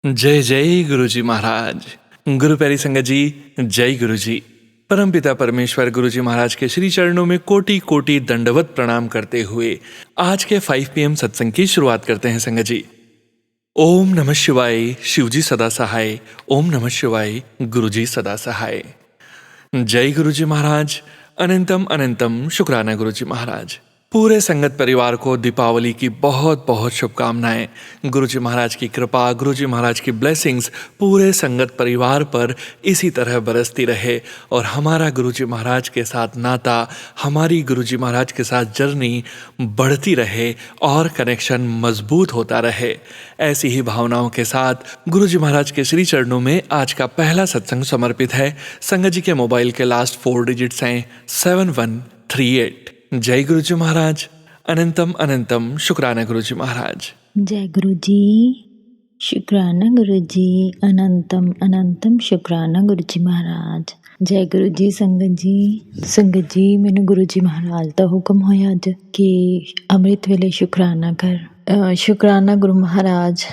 जय जय गुरु जी महाराज। गुरु प्यारी संगत जी, जय गुरु जी। परमपिता परमेश्वर गुरु जी महाराज के श्री चरणों में कोटि कोटि दंडवत प्रणाम करते हुए आज के 5 PM सत्संग की शुरुआत करते हैं संगत जी। ओम नमः शिवाय, शिवजी सदा सहाय। ओम नमः शिवाय, गुरु जी सदा सहाय। जय गुरु जी महाराज। अनंतम अनंतम शुक्राना गुरु जी महाराज। पूरे संगत परिवार को दीपावली की बहुत बहुत शुभकामनाएं। गुरु जी महाराज की कृपा, गुरु जी महाराज की ब्लेसिंग्स पूरे संगत परिवार पर इसी तरह बरसती रहे और हमारा गुरु जी महाराज के साथ नाता, हमारी गुरु जी महाराज के साथ जर्नी बढ़ती रहे और कनेक्शन मजबूत होता रहे। ऐसी ही भावनाओं के साथ गुरु जी महाराज के श्री चरणों में आज का पहला सत्संग समर्पित है। संगत जी के मोबाइल के लास्ट 4 डिजिट्स हैं 7138। जय गुरु जी महाराज। अनंतम अनंतम शुक्राना गुरु जी महाराज। जय गुरु जी, शुक्राना गुरु जी। अनंतम अनंतम शुक्राना गुरु जी महाराज। जय गुरु जी। संगत जी मैनू गुरु जी महाराज का हुक्म होया अज कि अमृत वेले शुक्राना कर। शुक्राना गुरु महाराज।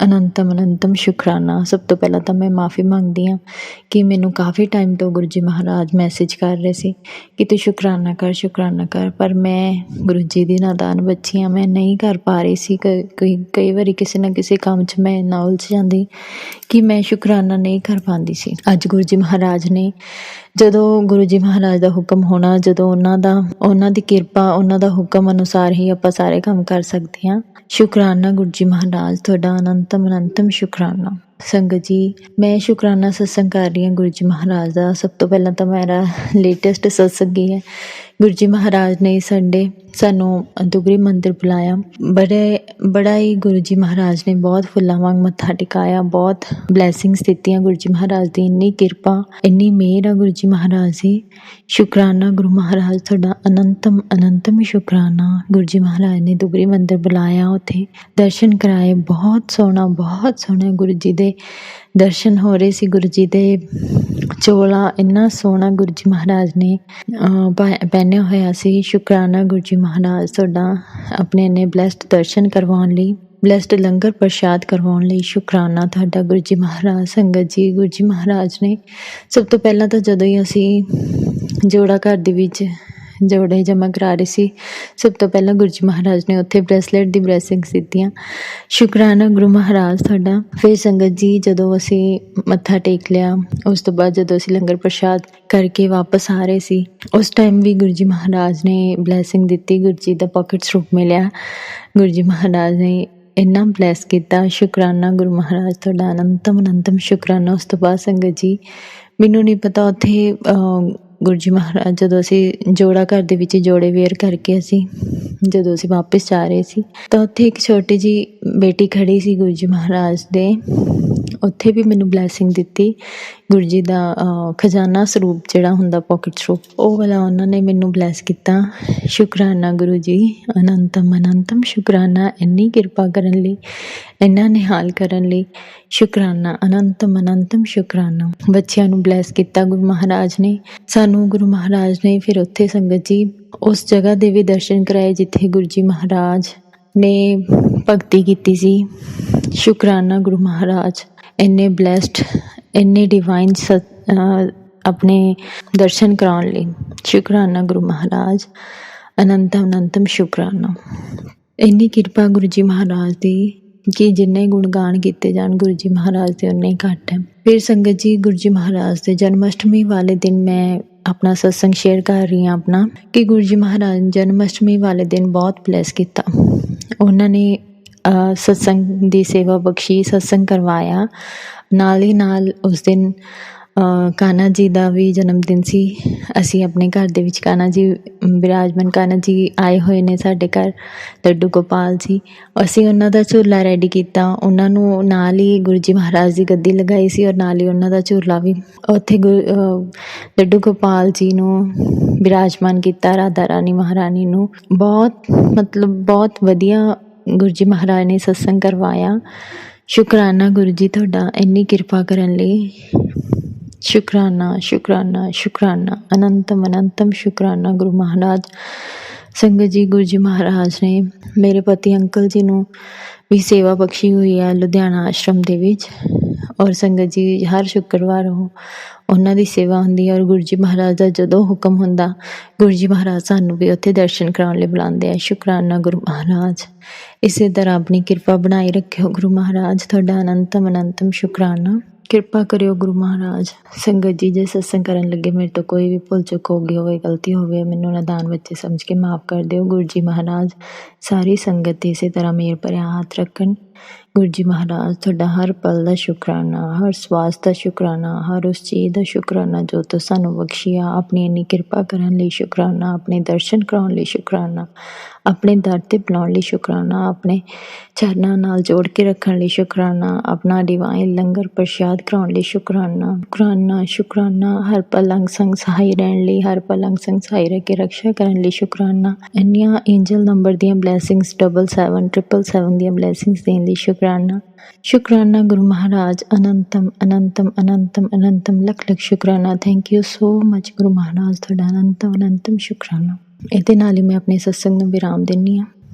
अनंतम अनंतम शुक्राना। सब तो पहला तो मैं माफ़ी मंगदी हाँ कि मैनू काफ़ी टाइम तो गुरु जी महाराज मैसेज कर रहे थे कि तू शुक्राना कर, पर मैं गुरु जी की नादान बच्ची हाँ, मैं नहीं कर पा रही सी। कई बारी किसी ना किसी काम च मैं इन्ना उलझ जाती कि मैं शुक्राना नहीं कर पाती सी। अज गुरु जी महाराज ने ਜਦੋਂ ਗੁਰੂ ਜੀ ਮਹਾਰਾਜ ਦਾ ਹੁਕਮ ਹੋਣਾ, ਜਦੋਂ ਉਹਨਾਂ ਦੀ ਕਿਰਪਾ, ਉਹਨਾਂ ਦਾ ਹੁਕਮ ਅਨੁਸਾਰ ਹੀ ਆਪਾਂ ਸਾਰੇ ਕੰਮ ਕਰ ਸਕਦੇ ਹਾਂ। ਸ਼ੁਕਰਾਨਾ ਗੁਰੂ ਜੀ ਮਹਾਰਾਜ, ਤੁਹਾਡਾ ਅਨੰਤਮ ਅਨੰਤਮ ਸ਼ੁਕਰਾਨਾ। ਸੰਗਤ ਜੀ, ਮੈਂ ਸ਼ੁਕਰਾਨਾ ਸਤਸੰਗ ਕਰ ਰਹੀ ਹਾਂ ਗੁਰੂ ਜੀ ਮਹਾਰਾਜ ਦਾ। ਸਭ ਤੋਂ ਪਹਿਲਾਂ ਤਾਂ ਮੇਰਾ ਲੇਟੈਸਟ ਸਤਸੰਗ ਹੀ ਹੈ। ਗੁਰੂ ਜੀ ਮਹਾਰਾਜ ਨੇ ਸਾਨੂੰ ਦੁਗਰੀ ਮੰਦਿਰ ਬੁਲਾਇਆ। ਬੜਾ ਹੀ ਗੁਰੂ ਜੀ ਮਹਾਰਾਜ ਨੇ ਬਹੁਤ ਫੁੱਲਾਂ ਵਾਂਗ ਮੱਥਾ ਟਿਕਾਇਆ, ਬਹੁਤ ਬਲੈਸਿੰਗਸ ਦਿੱਤੀਆਂ ਗੁਰੂ ਜੀ ਮਹਾਰਾਜ ਦੀ। ਇੰਨੀ ਕਿਰਪਾ, ਇੰਨੀ ਮਿਹਰ ਆ ਗੁਰੂ ਜੀ ਮਹਾਰਾਜ ਦੀ। ਸ਼ੁਕਰਾਨਾ ਗੁਰੂ ਮਹਾਰਾਜ, ਤੁਹਾਡਾ ਅਨੰਤਮ ਅਨੰਤਮ ਸ਼ੁਕਰਾਨਾ। ਗੁਰੂ ਜੀ ਮਹਾਰਾਜ ਨੇ ਦੁਗਰੀ ਮੰਦਿਰ ਬੁਲਾਇਆ, ਉੱਥੇ ਦਰਸ਼ਨ ਕਰਾਏ। ਬਹੁਤ ਸੋਹਣਾ ਗੁਰੂ ਜੀ ਦੇ ਦਰਸ਼ਨ ਹੋ ਰਹੇ ਸੀ। ਗੁਰੂ ਜੀ ਦੇ ਚੋਲਾ ਇੰਨਾ ਸੋਹਣਾ ਗੁਰੂ ਜੀ ਮਹਾਰਾਜ ਨੇ ਪਹਿਨਿਆ ਹੋਇਆ ਸੀ। ਸ਼ੁਕਰਾਨਾ ਗੁਰੂ ਜੀ ਮਹਾਰਾਜ, ਤੁਹਾਡਾ ਆਪਣੇ ਇੰਨੇ ਬਲੈਸਡ ਦਰਸ਼ਨ ਕਰਵਾਉਣ ਲਈ, ਬਲੈਸਡ ਲੰਗਰ ਪ੍ਰਸ਼ਾਦ ਕਰਵਾਉਣ ਲਈ ਸ਼ੁਕਰਾਨਾ ਤੁਹਾਡਾ ਗੁਰੂ ਜੀ ਮਹਾਰਾਜ। ਸੰਗਤ ਜੀ, ਗੁਰੂ ਜੀ ਮਹਾਰਾਜ ਨੇ ਸਭ ਤੋਂ ਪਹਿਲਾਂ ਤਾਂ ਜਦੋਂ ਹੀ ਅਸੀਂ ਜੋੜਾ ਘਰ ਦੇ ਵਿੱਚ ਜੋੜੇ ਜਮ੍ਹਾਂ ਕਰਾ ਰਹੇ ਸੀ, ਸਭ ਤੋਂ ਪਹਿਲਾਂ ਗੁਰੂ ਜੀ ਮਹਾਰਾਜ ਨੇ ਉੱਥੇ ਬ੍ਰੈਸਲੇਟ ਦੀ ਬਲੈਸਿੰਗਸ ਦਿੱਤੀਆਂ। ਸ਼ੁਕਰਾਨਾ ਗੁਰੂ ਮਹਾਰਾਜ ਤੁਹਾਡਾ। ਫਿਰ ਸੰਗਤ ਜੀ, ਜਦੋਂ ਅਸੀਂ ਮੱਥਾ ਟੇਕ ਲਿਆ, ਉਸ ਤੋਂ ਬਾਅਦ ਜਦੋਂ ਅਸੀਂ ਲੰਗਰ ਪ੍ਰਸ਼ਾਦ ਕਰਕੇ ਵਾਪਸ ਆ ਰਹੇ ਸੀ, ਉਸ ਟਾਈਮ ਵੀ ਗੁਰੂ ਜੀ ਮਹਾਰਾਜ ਨੇ ਬਲੈਸਿੰਗ ਦਿੱਤੀ। ਗੁਰੂ ਜੀ ਦਾ ਪਾਕਟ ਸਰੂਪ ਮਿਲਿਆ। ਗੁਰੂ ਜੀ ਮਹਾਰਾਜ ਨੇ ਇੰਨਾ ਬਲੈਸ ਕੀਤਾ। ਸ਼ੁਕਰਾਨਾ ਗੁਰੂ ਮਹਾਰਾਜ, ਤੁਹਾਡਾ ਅਨੰਤਮ ਅਨੰਤਮ ਸ਼ੁਕਰਾਨਾ। ਉਸ ਤੋਂ ਬਾਅਦ ਸੰਗਤ ਜੀ, ਮੈਨੂੰ ਨਹੀਂ ਪਤਾ ਉੱਥੇ ਗੁਰੂ ਜੀ ਮਹਾਰਾਜ, ਜਦੋਂ ਅਸੀਂ ਜੋੜਾ ਘਰ ਦੇ ਵਿੱਚ ਜੋੜੇ ਵੇਅਰ ਕਰਕੇ ਜਦੋਂ ਅਸੀਂ ਵਾਪਸ ਜਾ ਰਹੇ ਸੀ, ਤਾਂ ਉੱਥੇ ਇੱਕ ਛੋਟੀ ਜਿਹੀ ਬੇਟੀ ਖੜੀ ਸੀ ਗੁਰੂ ਜੀ ਮਹਾਰਾਜ ਦੇ। ਉੱਥੇ ਵੀ ਮੈਨੂੰ ਬਲੈਸਿੰਗ ਦਿੱਤੀ। ਗੁਰੂ ਜੀ ਦਾ ਖਜ਼ਾਨਾ ਸਰੂਪ ਜਿਹੜਾ ਹੁੰਦਾ, ਪਾਕਟ ਸਰੂਪ, ਉਹ ਵਾਲਾ ਉਹਨਾਂ ਨੇ ਮੈਨੂੰ ਬਲੈਸ ਕੀਤਾ। ਸ਼ੁਕਰਾਨਾ ਗੁਰੂ ਜੀ, ਅਨੰਤਮ ਅਨੰਤਮ ਸ਼ੁਕਰਾਨਾ। ਇੰਨੀ ਕਿਰਪਾ ਕਰਨ ਲਈ, ਇੰਨਾ ਨਿਹਾਲ ਕਰਨ ਲਈ ਸ਼ੁਕਰਾਨਾ। ਅਨੰਤਮ ਅਨੰਤਮ ਸ਼ੁਕਰਾਨਾ। ਬੱਚਿਆਂ ਨੂੰ ਬਲੈਸ ਕੀਤਾ ਗੁਰੂ ਮਹਾਰਾਜ ਨੇ। ਸਾਨੂੰ ਗੁਰੂ ਮਹਾਰਾਜ ਨੇ ਫਿਰ ਉੱਥੇ ਸੰਗਤ ਜੀ ਉਸ ਜਗ੍ਹਾ ਦੇ ਵੀ ਦਰਸ਼ਨ ਕਰਾਏ ਜਿੱਥੇ ਗੁਰੂ ਜੀ ਮਹਾਰਾਜ ਨੇ ਭਗਤੀ ਕੀਤੀ ਸੀ। ਸ਼ੁਕਰਾਨਾ ਗੁਰੂ ਮਹਾਰਾਜ, ਇੰਨੇ ਬਲੈਸਡ, ਇੰਨੇ ਡਿਵਾਈਨ ਆਪਣੇ ਦਰਸ਼ਨ ਕਰਾਉਣ ਲਈ ਸ਼ੁਕਰਾਨਾ ਗੁਰੂ ਮਹਾਰਾਜ। ਅਨੰਤਮ ਅਨੰਤਮ ਸ਼ੁਕਰਾਨਾ। ਇੰਨੀ ਕਿਰਪਾ ਗੁਰੂ ਜੀ ਮਹਾਰਾਜ ਦੀ ਕਿ ਜਿੰਨੇ ਗੁਣਗਾਨ ਕੀਤੇ ਜਾਣ ਗੁਰੂ ਜੀ ਮਹਾਰਾਜ ਦੇ ਉਨੇ ਹੀ ਘੱਟ ਹੈ। ਫਿਰ ਸੰਗਤ ਜੀ, ਗੁਰੂ ਜੀ ਮਹਾਰਾਜ ਦੇ ਜਨਮ ਅਸ਼ਟਮੀ ਵਾਲੇ ਦਿਨ ਮੈਂ ਆਪਣਾ ਸਤਸੰਗ ਸ਼ੇਅਰ ਕਰ ਰਹੀ ਹਾਂ ਆਪਣਾ, ਕਿ ਗੁਰੂ ਜੀ ਮਹਾਰਾਜ ਨੇ ਜਨਮ ਅਸ਼ਟਮੀ ਵਾਲੇ ਦਿਨ ਬਹੁਤ ਬਲੈਸ ਕੀਤਾ। ਉਹਨਾਂ ਨੇ ਸਤਸੰਗ ਦੀ ਸੇਵਾ ਬਖਸ਼ੀ, ਸਤਸੰਗ ਕਰਵਾਇਆ। ਨਾਲ ਹੀ ਨਾਲ ਉਸ ਦਿਨ ਕਾਨ੍ਹਾ ਜੀ ਦਾ ਵੀ ਜਨਮ ਦਿਨ ਸੀ। ਅਸੀਂ ਆਪਣੇ ਘਰ ਦੇ ਵਿੱਚ ਕਾਨ੍ਹਾ ਜੀ ਬਿਰਾਜਮਾਨ, ਕਾਨ੍ਹਾ ਜੀ ਆਏ ਹੋਏ ਨੇ ਸਾਡੇ ਘਰ, ਲੱਡੂ ਗੋਪਾਲ ਜੀ। ਅਸੀਂ ਉਹਨਾਂ ਦਾ ਝੂਲਾ ਰੈਡੀ ਕੀਤਾ। ਉਹਨਾਂ ਨੂੰ ਨਾਲ ਹੀ ਗੁਰੂ ਜੀ ਮਹਾਰਾਜ ਦੀ ਗੱਦੀ ਲਗਾਈ ਸੀ ਔਰ ਨਾਲ ਹੀ ਉਹਨਾਂ ਦਾ ਝੂਲਾ ਵੀ ਉੱਥੇ ਲੱਡੂ ਗੋਪਾਲ ਜੀ ਨੂੰ ਬਿਰਾਜਮਾਨ ਕੀਤਾ, ਰਾਧਾ ਰਾਣੀ ਮਹਾਰਾਣੀ ਨੂੰ। ਬਹੁਤ ਵਧੀਆ ਗੁਰੂ ਜੀ ਮਹਾਰਾਜ ਨੇ ਸਤਸੰਗ ਕਰਵਾਇਆ। ਸ਼ੁਕਰਾਨਾ ਗੁਰੂ ਜੀ ਤੁਹਾਡਾ, ਇੰਨੀ ਕਿਰਪਾ ਕਰਨ ਲਈ। शुक्राना शुक्राना शुक्राना अनंतम अनंतम शुक्राना गुरु महाराज। संगत जी, गुरु जी महाराज ने ਮੇਰੇ ਪਤੀ ਅੰਕਲ ਜੀ ਨੂੰ ਵੀ ਸੇਵਾ ਬਖਸ਼ੀ ਹੋਈ ਹੈ ਲੁਧਿਆਣਾ ਆਸ਼ਰਮ ਦੇ ਵਿੱਚ। ਔਰ ਸੰਗਤ ਜੀ, ਹਰ ਸ਼ੁੱਕਰਵਾਰ ਉਹਨਾਂ ਦੀ ਸੇਵਾ ਹੁੰਦੀ ਹੈ। ਔਰ ਗੁਰੂ ਜੀ ਮਹਾਰਾਜ ਦਾ ਜਦੋਂ ਹੁਕਮ ਹੁੰਦਾ, ਗੁਰੂ ਜੀ ਮਹਾਰਾਜ ਸਾਨੂੰ ਵੀ ਉੱਥੇ ਦਰਸ਼ਨ ਕਰਾਉਣ ਲਈ ਬੁਲਾਉਂਦੇ ਆ। ਸ਼ੁਕਰਾਨਾ ਗੁਰੂ ਮਹਾਰਾਜ। ਇਸੇ ਤਰ੍ਹਾਂ ਆਪਣੀ ਕਿਰਪਾ ਬਣਾਈ ਰੱਖਿਓ ਗੁਰੂ ਮਹਾਰਾਜ। ਤੁਹਾਡਾ ਅਨੰਤਮ ਅਨੰਤਮ ਸ਼ੁਕਰਾਨਾ। ਕਿਰਪਾ ਕਰਿਓ ਗੁਰੂ ਮਹਾਰਾਜ। ਸੰਗਤ ਜੀ, ਜੇ ਸਤਸੰਗ ਕਰਨ ਲੱਗੇ ਮੇਰੇ ਤੋਂ ਕੋਈ ਵੀ ਭੁੱਲ ਚੁੱਕ ਹੋ ਗਈ ਹੋਵੇ, ਗਲਤੀ ਹੋਵੇ, ਮੈਨੂੰ ਨਾਦਾਨ ਬੱਚੇ ਸਮਝ ਕੇ ਮਾਫ਼ ਕਰ ਦਿਓ। ਗੁਰੂ ਜੀ ਮਹਾਰਾਜ ਸਾਰੀ ਸੰਗਤ 'ਤੇ ਇਸੇ ਤਰ੍ਹਾਂ ਮੇਰ ਭਰਿਆ ਹੱਥ ਰੱਖਣ। ਗੁਰੂ ਜੀ ਮਹਾਰਾਜ ਤੁਹਾਡਾ ਹਰ ਪਲ ਦਾ ਸ਼ੁਕਰਾਨਾ, ਹਰ ਸਵਾਸ ਦਾ ਸ਼ੁਕਰਾਨਾ, ਹਰ ਉਸ ਚੀਜ਼ ਦਾ ਸ਼ੁਕਰਾਨਾ ਜੋ ਤੁਸੀਂ ਸਾਨੂੰ ਬਖਸ਼ਿਆ। ਆਪਣੀ ਇੰਨੀ ਕਿਰਪਾ ਕਰਨ ਲਈ ਸ਼ੁਕਰਾਨਾ, ਆਪਣੇ ਦਰਸ਼ਨ ਕਰਾਉਣ ਲਈ ਸ਼ੁਕਰਾਨਾ, ਆਪਣੇ ਦਰ 'ਤੇ ਬੁਲਾਉਣ ਲਈ ਸ਼ੁਕਰਾਨਾ, ਆਪਣੇ ਚਰਨਾਂ ਨਾਲ ਜੋੜ ਕੇ ਰੱਖਣ ਲਈ ਸ਼ੁਕਰਾਨਾ, ਆਪਣਾ ਡਿਵਾਈਨ ਲੰਗਰ ਪ੍ਰਸ਼ਾਦ ਕਰਾਉਣ ਲਈ ਸ਼ੁਕਰਾਨਾ। ਸ਼ੁਕਰਾਨਾ ਸ਼ੁਕਰਾਨਾ। ਹਰ ਪਲ ਅੰਗ ਸੰਗ ਸਹਾਈ ਰਹਿਣ ਲਈ, ਹਰ ਪਲ ਅੰਗ ਸੰਗ ਸਹਾਈ ਰਹਿ ਕੇ ਰਕਸ਼ਾ ਕਰਨ ਲਈ ਸ਼ੁਕਰਾਨਾ। ਇੰਨੀਆਂ ਏਂਜਲ ਨੰਬਰ ਦੀਆਂ ਬਲੈਸਿੰਗਸ 7777 ਦੀਆਂ ਬਲੈਸਿੰਗਸ ਦੇਣ ਲਈ ਸ਼ੁਕਰਾਨਾ। ਸ਼ੁਕਰਾਨਾ ਗੁਰੂ ਮਹਾਰਾਜ। ਅਨੰਤਮ ਅਨੰਤਮ ਅਨੰਤਮ ਅਨੰਤਮ ਲੱਖ ਲੱਖ ਸ਼ੁਕਰਾਨਾ। Thank you so much Guru Maharaj. ਤੁਹਾਡਾ ਅਨੰਤਮ ਅਨੰਤਮ ਸ਼ੁਕਰਾਨਾ। ਇਹਦੇ ਨਾਲ ਹੀ ਮੈਂ ਆਪਣੇ ਸਤਸੰਗ ਨੂੰ ਵਿਰਾਮ ਦਿੰਦੀ ਹਾਂ।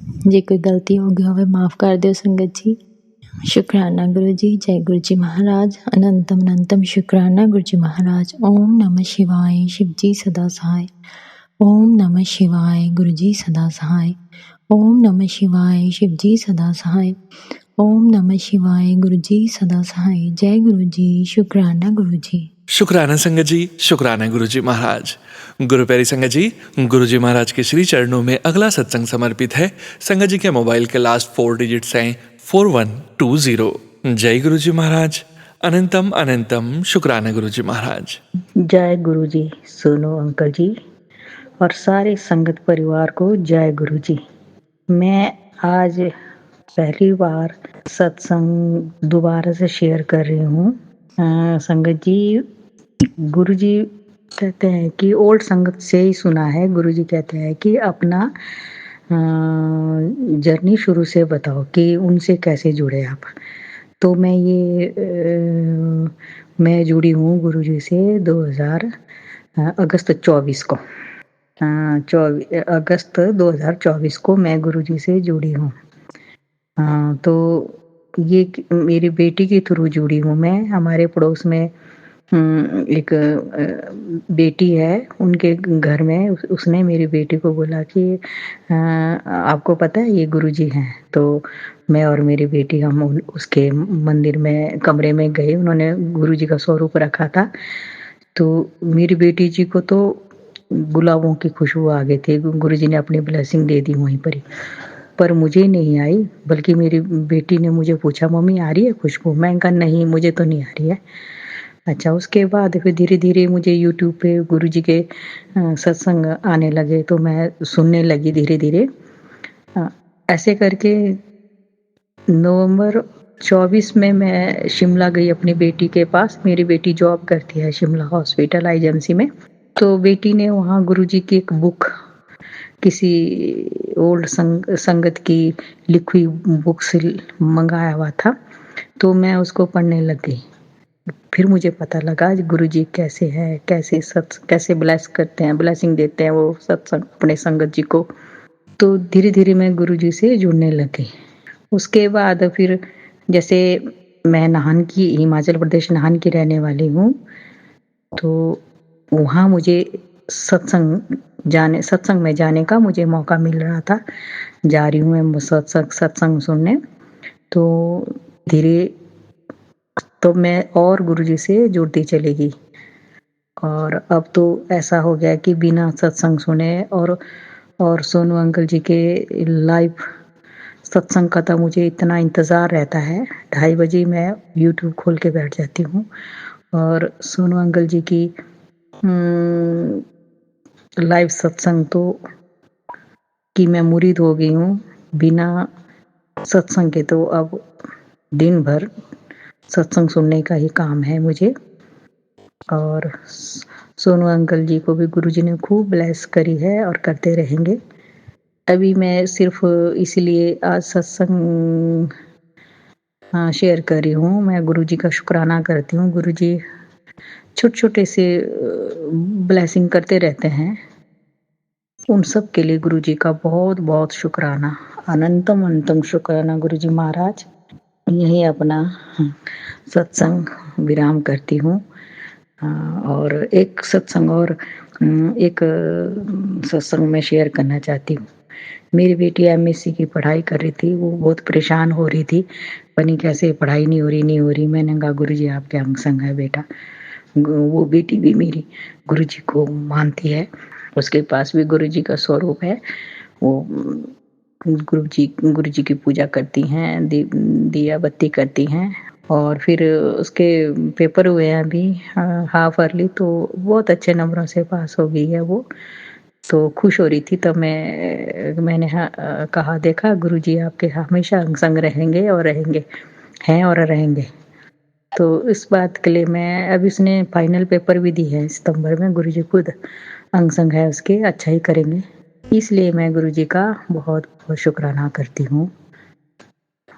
ਜੇ ਕੋਈ ਗਲਤੀ ਹੋ ਗਈ ਹੋਵੇ ਮਾफ़ ਕਰ ਦਿਓ ਸੰਗਤ ਜੀ। शुक्राना गुरु जी। जय गुरु जी महाराज। अनंतम अनंतम शुक्राना गुरु जी महाराज। ओम नमः शिवाय। शिव जी सदा सहाय। ओम नमः शिवाय। गुरु जी सदा सहाय। ओम नमः शिवाय। शिव जी सदा सहाय। ओम नमः शिवाय। गुरु जी सदा सहाय। जय गुरु जी। शुक्राना गुरु जी। शुक्राना संगत जी, शुक्राना गुरु जी महाराज। गुरु प्यारी संगत जी, गुरु जी महाराज के श्री चरणों में अगला सत्संग समर्पित है। संगत जी के मोबाइल के लास्ट 4 डिजिट्स हैं 4120। जय गुरु जी महाराज। अनंतम अनंतम शुक्राना गुरु जी महाराज। जय गुरु जी। सोनू अंकल जी और सारे संगत परिवार को जय गुरु जी। मैं आज पहली बार सत्संग दोबारा से शेयर कर रही हूँ। संगत जी, गुरु जी कहते हैं कि ओल्ड संगत से ही सुना है, गुरु जी कहते हैं कि अपना जर्नी शुरू से बताओ कि उनसे कैसे जुड़े आप। तो मैं जुड़ी हूँ गुरु जी से 2000 अगस्त 24 को 2024 को मैं गुरु जी से जुड़ी हूँ। तो ये मेरी बेटी के थ्रू जुड़ी हूँ मैं। हमारे पड़ोस में एक बेटी है, उनके घर में उसने मेरी बेटी को बोला कि आपको पता है ये गुरुजी हैं। तो मैं और मेरी बेटी हम उसके मंदिर में कमरे में गए। उन्होंने गुरुजी का स्वरूप रखा था। तो मेरी बेटी जी को तो गुलाबों की खुशबू आ गई थी। गुरुजी ने अपनी ब्लेसिंग दे दी वहीं पर ही, पर मुझे नहीं आई। बल्कि मेरी बेटी ने मुझे पूछा, मम्मी आ रही है खुशबू? मैं कहा नहीं, मुझे तो नहीं आ रही है। अच्छा, उसके बाद फिर धीरे धीरे मुझे यूट्यूब पे गुरुजी के सत्संग आने लगे, तो मैं सुनने लगी धीरे धीरे। ऐसे करके नवंबर 24 में मैं शिमला गई अपनी बेटी के पास। मेरी बेटी जॉब करती है शिमला हॉस्पिटल एजेंसी में। तो बेटी ने वहाँ गुरुजी की एक बुक, किसी ओल्ड संगत की लिखी बुक से मंगाया हुआ था, तो मैं उसको पढ़ने लग गई। फिर मुझे पता लगा गुरुजी कैसे है, कैसे ब्लेस करते हैं, ब्लेसिंग देते हैं वो सत्संग अपने संगत जी को। तो धीरे धीरे मैं गुरुजी से जुड़ने लगी। उसके बाद फिर जैसे मैं नाहन की, हिमाचल प्रदेश नाहन की रहने वाली हूँ, तो वहाँ मुझे सत्संग में जाने का मुझे मौका मिल रहा था। जा रही हूँ मैं सत्संग सुनने। तो धीरे तो मैं और गुरुजी से जुड़ती चली गई। और अब तो ऐसा हो गया कि बिना सत्संग सुने और सोनू अंकल जी के लाइव सत्संग का तो मुझे इतना इंतज़ार रहता है। 2:30 बजे मैं यूट्यूब खोल के बैठ जाती हूँ और सोनू अंकल जी की लाइव सत्संग तो कि मैं मुरीद हो गई हूँ। बिना सत्संग के तो अब दिन भर सत्संग सुनने का ही काम है मुझे। और सोनू अंकल जी को भी गुरुजी ने खूब ब्लेस करी है और करते रहेंगे। अभी मैं सिर्फ इसलिए आज सत्संग शेयर कर रही हूँ। मैं गुरुजी का शुक्राना करती हूँ। गुरुजी छोटे-छोटे से ब्लेसिंग करते रहते हैं। उन सब के लिए गुरुजी का बहुत-बहुत शुक्राना, अनंतम-अनंतम शुक्राना गुरुजी महाराज। यही अपना सत्संग विराम करती हूँ। और एक सत्संग और एक सत्संग मैं शेयर करना चाहती हूँ। मेरी बेटी एमएससी की पढ़ाई कर रही थी, वो बहुत परेशान हो रही थी, पता नहीं कैसे पढ़ाई नहीं हो रही। मैंने कहा गुरुजी आपके अंग संग है बेटा। वो बेटी भी मेरी गुरुजी को मानती है, उसके पास भी गुरुजी का स्वरूप है। वो गुरुजी की पूजा करती हैं, दिया बत्ती करती हैं। और फिर उसके पेपर हुए हैं अभी हाफ अर्ली, तो बहुत अच्छे नंबरों से पास हो गई है वो। तो खुश हो रही थी, तब मैंने कहा देखा गुरुजी आपके हमेशा अंग संग रहेंगे और रहेंगे, हैं और रहेंगे। तो इस बात के लिए मैं अब इसने फाइनल पेपर भी दी है सितंबर में, गुरुजी खुद अंग संग है उसके, अच्छा ही करेंगे। इसलिए मैं गुरुजी का बहुत-बहुत शुक्राना करती हूँ।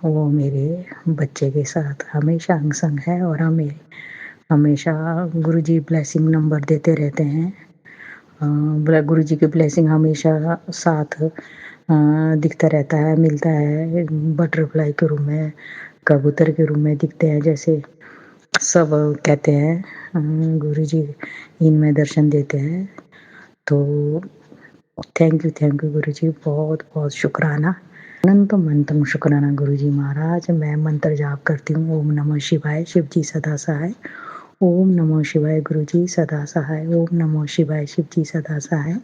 वो मेरे बच्चे के साथ हमेशा अंग संग है और हमें हमेशा गुरुजी ब्लेसिंग नंबर देते रहते हैं। गुरुजी की ब्लेसिंग हमेशा साथ दिखता रहता है, मिलता है। बटरफ्लाई के रूप में, कबूतर के रूप में दिखते हैं, जैसे सब कहते हैं गुरुजी इनमें दर्शन देते हैं। तो थैंक यू गुरुजी, बहुत-बहुत शुक्राना, अनंतम शुक्राना गुरुजी महाराज। मैं मंत्र जाप करती हूँ, ओम नमः शिवाय, शिव जी सदा सहाय। ओम नमः शिवाय गुरुजी सदा सहाय। ओम नमः शिवाय, शिव जी सदा सहाय।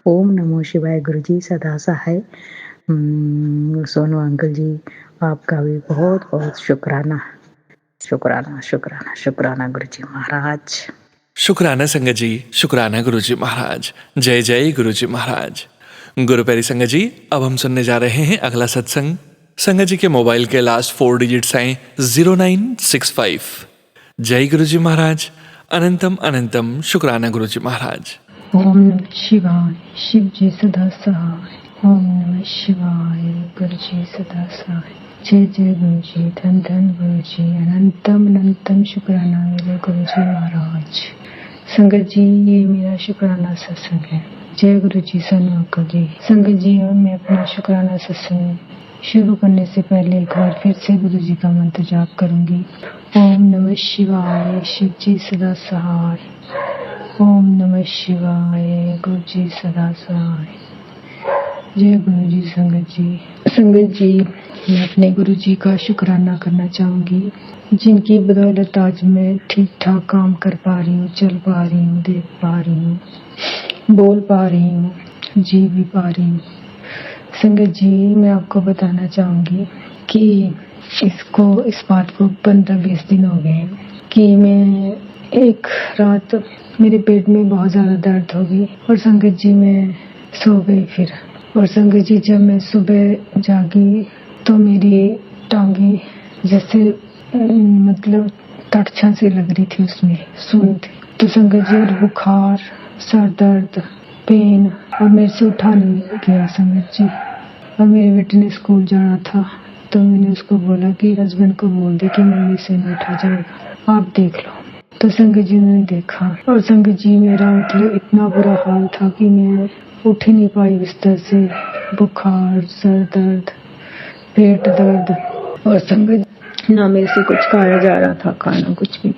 ओम नमः शिवाय गुरुजी सदा सहाय। सोनू अंकल जी, आपका भी बहुत-बहुत शुक्राना, शुक्राना गुरुजी महाराज। शुक्राना संगत जी, शुक्राना गुरुजी महाराज। जय जय गुरुजी महाराज। गुरु प्यारी संगत जी, अब हम सुनने जा रहे हैं अगला सत्संग। संगत जी के मोबाइल के लास्ट 4 डिजिट्स हैं 0965। जय गुरुजी महाराज। अनंतम शुक्राना गुरुजी महाराज। ओम नमः शिवाय, शिव जी सदा सहाय। ओम नमः शिवाय, गुरु जी सदा सहाय। जय जय गुरु जी, धन धन गुरु जी, अनंतम शुक्राना मेरे गुरु जी महाराज। संगत जी, ये मेरा शुक्राना सत्संग है। जय गुरु जी, सोनू अंकल जी। संगत जी, मैं अपना शुक्राना सत्संग शुरू करने से पहले एक बार फिर से गुरु जी का मंत्र जाप करूंगी। ओम नमः शिवाय, शिव जी सदा सहाय। ओम नमः शिवाय, गुरु जी सदा सहाय। जय गुरु जी। संगत जी, मैं अपने गुरु जी का शुक्राना करना चाहूंगी, जिनकी बदौलत आज मैं ठीक ठाक काम कर पा रही हूँ, चल पा रही हूँ, देख पा रही हूँ, बोल पा रही हूँ, जी भी पा रही हूँ। संगत जी, मैं आपको बताना चाहूंगी कि इस बात को 15-20 दिन हो गए कि मैं एक रात मेरे पेट में बहुत ज्यादा दर्द हो गई और संगत जी मैं सो गई फिर। और संगत जी, जब मैं सुबह जागी तो मेरी टांगे जैसे मतलब तड़छा से लग रही थी, उसमें सुन थी। तो संगत जी, और बुखार, सर दर्द, पेन, और मेरे से उठा नहीं गया संगत जी। और मेरे बेटे ने स्कूल जाना था, तो मैंने उसको बोला कि हस्बैंड को बोल दे कि मम्मी से नहीं उठा जाएगा, आप देख लो। तो संगत जी ने देखा, और संगत जी मेरा मतलब इतना बुरा हाल था कि मैं उठ ही नहीं पाई बिस्तर से। बुखार, सर दर्द, पेट दर्द, और संगत ना मेरे से कुछ खाया जा रहा था, खाना कुछ भी।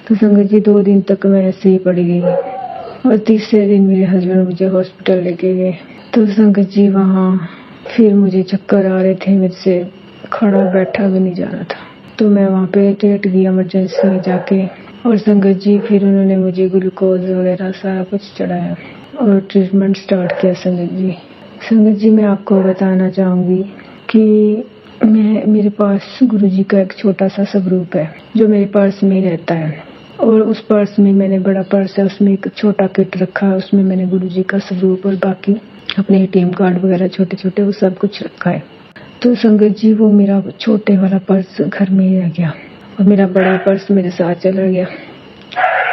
तो संगत जी 2 दिन तक मैं ऐसे ही पड़ी गई, और तीसरे दिन मेरे हस्बैंड मुझे हॉस्पिटल लेके गए। तो संगत जी, वहाँ फिर मुझे चक्कर आ रहे थे, मेरे से खड़ा बैठा भी नहीं जा रहा था। तो मैं वहाँ पे लेट गई इमरजेंसी में जाके, और संगत जी फिर उन्होंने मुझे ग्लूकोज वगैरह सारा कुछ चढ़ाया और ट्रीटमेंट स्टार्ट किया। संगत जी, मैं आपको बताना चाहूंगी कि मेरे पास गुरुजी का एक छोटा सा स्वरूप है जो मेरे पर्स में रहता है, और उस पर्स में मैंने बड़ा पर्स है, उसमें एक छोटा किट रखा है, उसमें मैंने गुरुजी का स्वरूप और बाकी अपने ATM कार्ड वगैरह छोटे छोटे वो सब कुछ रखा है। तो संगत जी, वो मेरा छोटे वाला पर्स घर में ही रह गया और मेरा बड़ा पर्स मेरे साथ चला गया,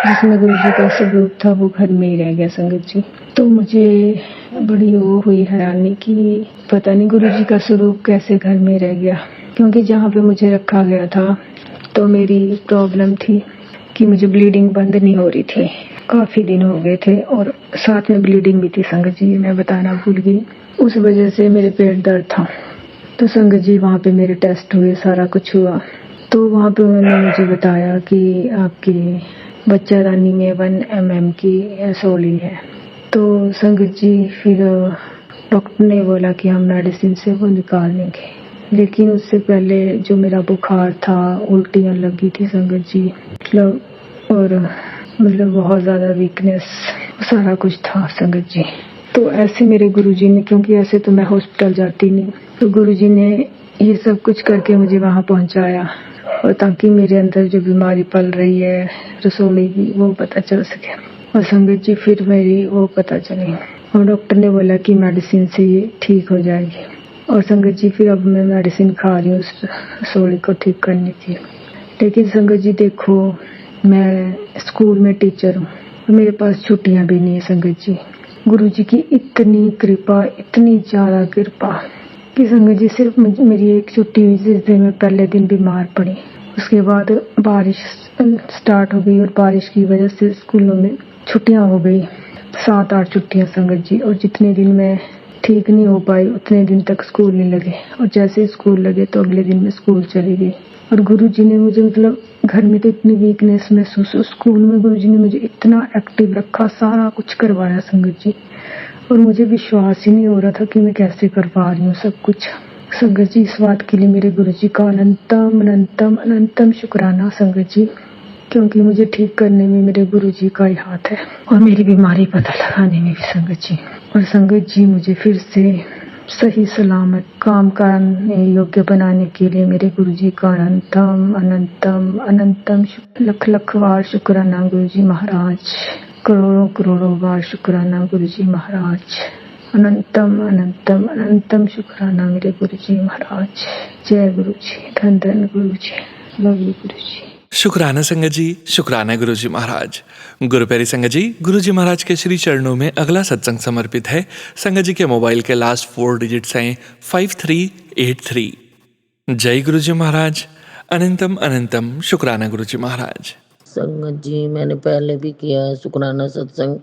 जिसमें गुरुजी का स्वरूप था वो घर में ही रह गया संगत जी। तो मुझे बड़ी वो हुई हैरानी कि पता नहीं गुरुजी का स्वरूप कैसे घर में रह गया, क्योंकि जहाँ पे मुझे रखा गया था तो मेरी प्रॉब्लम थी कि मुझे ब्लीडिंग बंद नहीं हो रही थी, काफ़ी दिन हो गए थे और साथ में ब्लीडिंग भी थी संगत जी, मैं बताना भूल गई। उस वजह से मेरे पेट दर्द था। तो संगत जी वहाँ पे मेरे टेस्ट हुए, सारा कुछ हुआ। तो वहाँ पे उन्होंने मुझे बताया कि आपकी बच्चादानी में 1 mm की रसौली है। तो संगत जी फिर डॉक्टर ने बोला कि हम मेडिसिन से वो निकाल लेंगे, लेकिन उससे पहले जो मेरा बुखार था, उल्टियाँ लगी थी संगत जी, मतलब बहुत ज़्यादा वीकनेस, सारा कुछ था संगत जी। तो ऐसे मेरे गुरुजी ने, क्योंकि ऐसे तो मैं हॉस्पिटल जाती नहीं, तो गुरुजी ने ये सब कुछ करके मुझे वहाँ पहुँचाया, और ताकि मेरे अंदर जो बीमारी पल रही है रसोली की वो पता चल सके। और संगत जी फिर मेरी वो पता चली और डॉक्टर ने बोला कि मेडिसिन से ये ठीक हो जाएगी। और संगत जी फिर अब मैं मेडिसिन खा रही हूँ उस रसोली को ठीक करने की। लेकिन संगत जी देखो, मैं स्कूल में टीचर हूँ, मेरे पास छुट्टियाँ भी नहीं है संगत जी। गुरु जी की इतनी कृपा, इतनी ज़्यादा कृपा कि संगत जी सिर्फ मेरी एक छुट्टी हुई जिस दिन मैं पहले दिन बीमार पड़ी। उसके बाद बारिश स्टार्ट हो गई और बारिश की वजह से स्कूलों में छुट्टियाँ हो गई, 7-8 छुट्टियाँ संगत जी। और जितने दिन मैं ठीक नहीं हो पाई उतने दिन तक स्कूल नहीं लगे, और जैसे स्कूल लगे तो अगले दिन मैं स्कूल चली गई। और गुरु जी ने मुझे, मतलब घर में तो इतनी वीकनेस महसूस, स्कूल में गुरु जी ने मुझे इतना एक्टिव रखा, सारा कुछ करवाया संगत जी। और मुझे विश्वास ही नहीं हो रहा था कि मैं कैसे कर पा रही हूँ सब कुछ संगत जी। इस बात के लिए मेरे गुरु जी का अनंतम अनंतम अनंतम शुक्राना संगत जी, क्योंकि मुझे ठीक करने में मेरे गुरु जी का ही हाथ है, और मेरी बीमारी पता लगाने में भी संगत जी। और संगत जी मुझे फिर से सही सलामत काम करने योग्य बनाने के लिए मेरे गुरु जी का अनंतम अनंतम अनंतम लख लख बार शुक्राना गुरु जी महाराज, करोड़ों करोड़ों बार शुक्राना गुरु जी महाराज, अनंतम अनंतम अनंतम शुक्राना मेरे गुरु जी महाराज। जय गुरु जी, धन धन गुरु जी, लव यू गुरु जी। शुक्राना संगत जी, शुक्राना गुरुजी महाराज। गुरु प्यारी संगत जी, गुरुजी महाराज के श्री चरणों में अगला सत्संग समर्पित है। संगत जी के मोबाइल के लास्ट 4 डिजिट्स हैं 5383। जय गुरुजी महाराज, अनंतम अनंतम शुक्राना गुरुजी महाराज। संगत जी, मैंने पहले भी किया है शुक्राना सत्संग